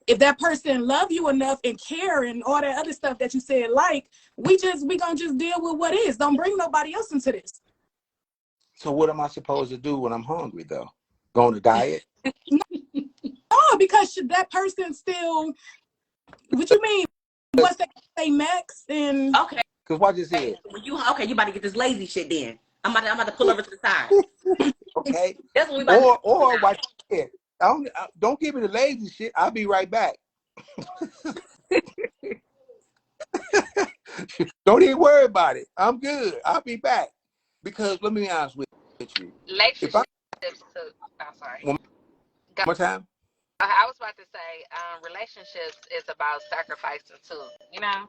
if that person love you enough and care and all that other stuff that you said, like, we gonna just deal with what is. Don't bring nobody else into this. So what am I supposed to do when I'm hungry though? Go on a diet? No, because that person still, what you mean? Once they say max and Okay. Because watch this here. When you about to get this lazy shit then. I'm about to pull over to the side. Okay. That's what we about to do Or now. watch this. Don't give me the lazy shit. I'll be right back. Don't even worry about it. I'm good. I'll be back. Because let me be honest with you. If I Relationships too. I'm sorry. one Go. more time. I was about to say, relationships is about sacrificing too. You know.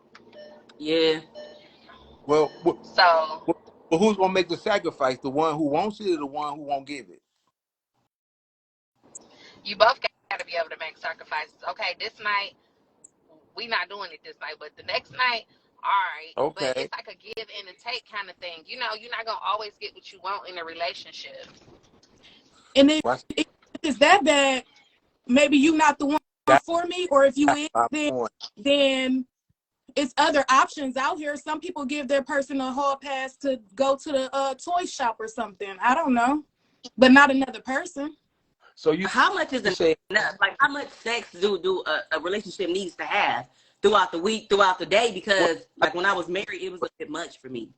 Yeah. Well, So who's gonna make the sacrifice? The one who wants it, or the one who won't give it? you both got to be able to make sacrifices. Okay, this night we not doing it this night, but the next night, all right. But Okay. it's like a give and a take kind of thing. You know, you're not gonna always get what you want in a relationship. if Watch it's that bad, maybe you not the one that. for me, or if you is, My point. then it's other options out here. Some people give their person a hall pass to go to the toy shop or something. I don't know, but not another person. So you How much is say enough? Like, how much sex do a relationship needs to have throughout the week, throughout the day? what? Because like when I was married, it was a bit much for me.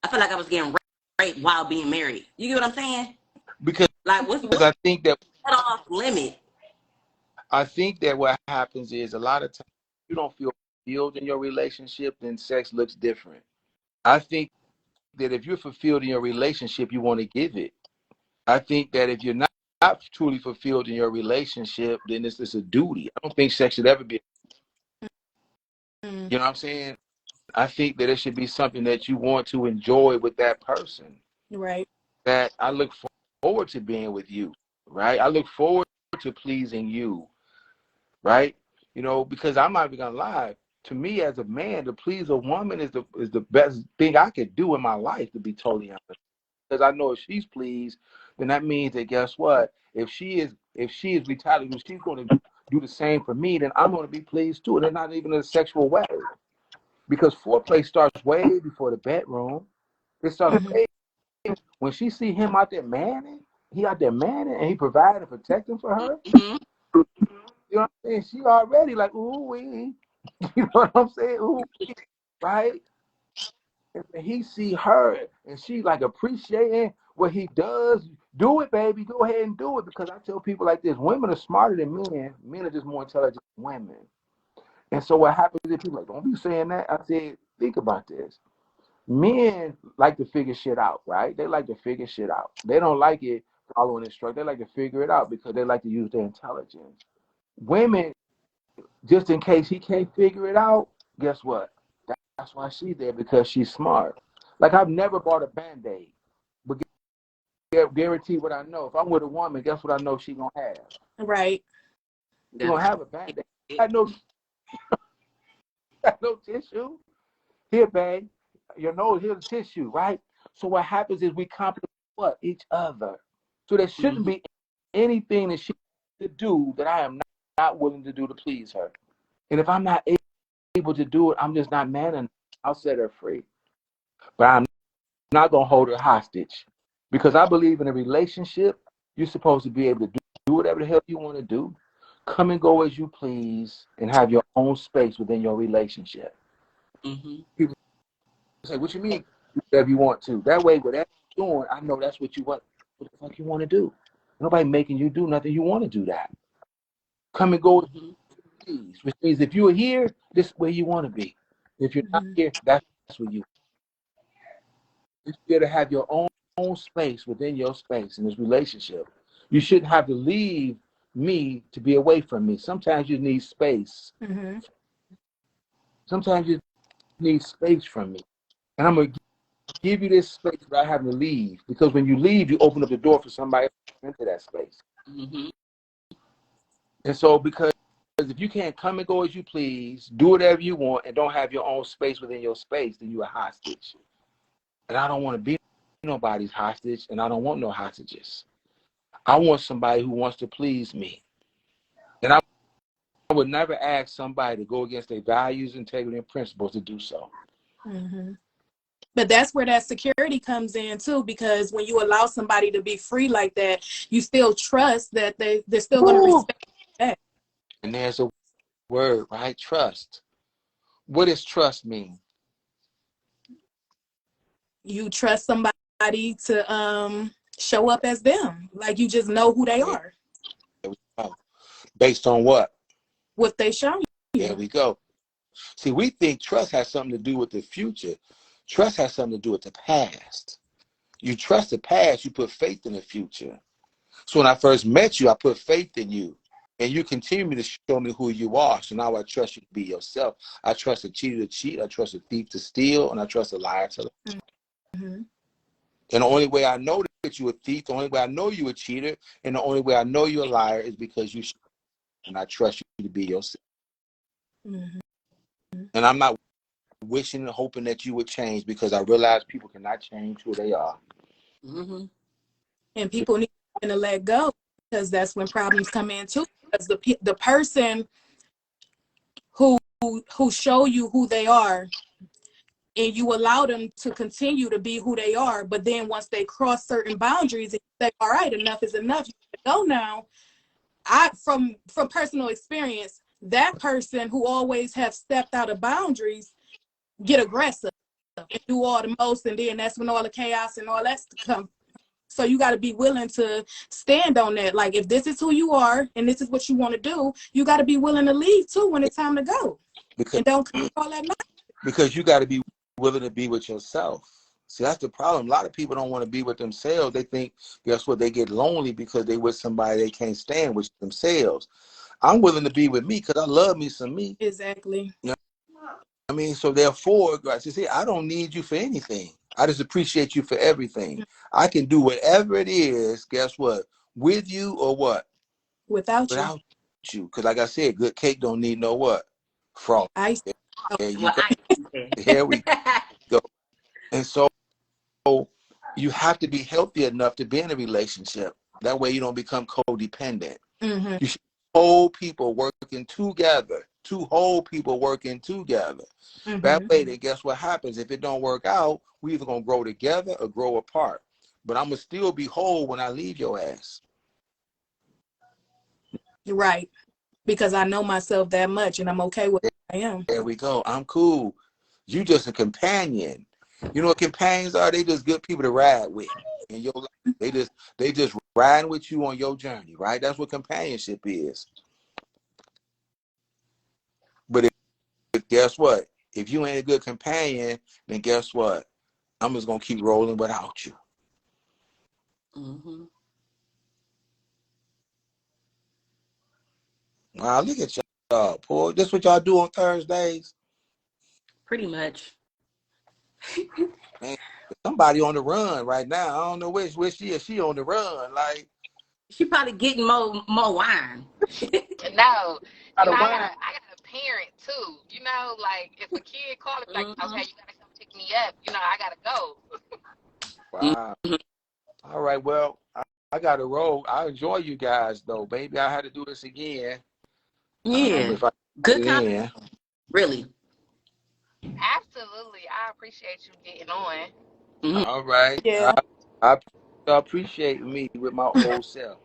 I feel like I was getting raped while being married. You get what I'm saying? Because Like, what's I think that off limit? what happens is a lot of times you don't feel fulfilled in your relationship, then sex looks different. I think that if you're fulfilled in your relationship, you want to give it. I think that if you're not truly fulfilled in your relationship, then it's a duty. I don't think sex should ever be. Mm, You know what I'm saying? I think that it should be something that you want to enjoy with that person. right. That I look forward to being with you, right? I look forward to pleasing you, right? You know, because I'm not even gonna lie. To me, as a man, to please a woman is the best thing I could do in my life. To be totally honest, because I know if she's pleased, then that means that guess what? If she is retaliating, she's going to do the same for me. Then I'm going to be pleased too, and it's not even in a sexual way. Because foreplay starts way before the bedroom. It starts Mm-hmm. way when she see him out there manning. He out there manning, and he providing and protecting for her. Mm-hmm. You know what I'm saying? She already like ooh wee. You know what I'm saying? Ooh, right? And he see her, and she like appreciating what he does. Do it, baby. Go ahead and do it. Because I tell people like this: women are smarter than men. Men are just more intelligent than women. And so what happens is people like, don't be saying that. I said, think about this. Men like to figure shit out, right? They like to figure shit out. They don't like it following instructions. They like to figure it out because they like to use their intelligence. Women, just in case he can't figure it out, guess what? That's why she's there, because she's smart. Like I've never bought a Band-Aid, but guarantee what I know. If I'm with a woman, guess what I know she gonna have? Right. She gonna have a Band-Aid. I know she got no tissue. Here, babe, your nose, here's the tissue, right? So what happens is we compliment what? Each other. So there shouldn't Mm-hmm. be anything that she could do that I am not willing to do to please her. And if I'm not able to do it, I'm just not man enough. I'll set her free. But I'm not gonna hold her hostage. Because I believe in a relationship, you're supposed to be able to do whatever the hell you want to do. Come and go as you please and have your own space within your relationship. Mm-hmm. People say, what you mean? Do whatever you want to. That way, whatever you're doing, I know that's what you want. What the fuck you want to do? Nobody making you do nothing. You want to do that. Come and go as Mm-hmm. you please. Which means if you're here, this is where you want to be. If you're not Mm-hmm. here, that's where you're here to have your own space within your space in this relationship. You shouldn't have to leave me to be away from me. Sometimes you need space. Mm-hmm. Sometimes you need space from me. And I'm going to give you this space without having to leave. Because when you leave, you open up the door for somebody else to enter that space. Mm-hmm. And so, because if you can't come and go as you please, do whatever you want, and don't have your own space within your space, then you're a hostage. And I don't want to be nobody's hostage, and I don't want no hostages. I want somebody who wants to please me. And I would never ask somebody to go against their values, integrity, and principles to do so. Mm-hmm. But that's where that security comes in too, because when you allow somebody to be free like that, you still trust that they're still going to respect that. And there's a word, right? Trust. What does trust mean? You trust somebody to show up as them, like you just know who they There are. we go. Based on what? What they show you. There we go. See, we think trust has something to do with the future. Trust has something to do with the past. You trust the past, you put faith in the future. So when I first met you, I put faith in you. And you continue to show me who you are. So now I trust you to be yourself. I trust a cheater to cheat. I trust a thief to steal. And I trust a liar to lie. Mm-hmm. And the only way I know that you're a thief, the only way I know you're a cheater, and the only way I know you're a liar is because you show me. And I trust you to be yourself. Mm-hmm. And I'm not wishing and hoping that you would change, because I realize people cannot change who they are. Mm-hmm. And people need to let go, because that's when problems come in too. Because the person who show you who they are, and you allow them to continue to be who they are, but then once they cross certain boundaries and you say, all right, enough is enough, you can go now. From personal experience, that person who always have stepped out of boundaries get aggressive and do all the most, and then that's when all the chaos and all that's to come. So you got to be willing to stand on that. Like, if this is who you are and this is what you want to do, you got to be willing to leave too when it's time to go. Because, and don't come all that night. Because you got to be willing to be with yourself. See, that's the problem. A lot of people don't want to be with themselves. They think, guess what? They get lonely because they with somebody they can't stand with themselves. I'm willing to be with me because I love me some me. Exactly. You know I mean, so therefore, I say, I don't need you for anything. I just appreciate you for everything. I can do whatever it is, guess what? With you or what? Without you. Because like I said, good cake don't need no what? Frost. ice. There you Well, go. I Here we go. And so you have to be healthy enough to be in a relationship. That way you don't become codependent. Mm-hmm. You should whole people working together. Two whole people working together. Mm-hmm. That way, then guess what happens? If it don't work out, we either gonna grow together or grow apart. But I'm gonna still be whole when I leave your ass. Right. Because I know myself that much, and I'm okay with who I am. There we go. I'm cool. You just a companion. You know what companions are? They just good people to ride with in your life. They just riding with you on your journey, right? That's what companionship is. But guess what? If you ain't a good companion, then guess what? I'm just gonna keep rolling without you. Mm-hmm. Wow, look at y'all, boy. This what y'all do on Thursdays? Pretty much. Man, somebody on the run right now. I don't know which she is. She on the run. Like, She probably getting more wine. No, out of I wine. got a parent too. Like if a kid calls, like, Mm-hmm. okay, you gotta come pick me up. I gotta go. Wow. All right. Well, I got to roll. I enjoy you guys though. Maybe I had to do this again. Yeah. If I Good get it in. Really. Absolutely, I appreciate you getting on. Mm-hmm. All right. Yeah. I appreciate me with my old self.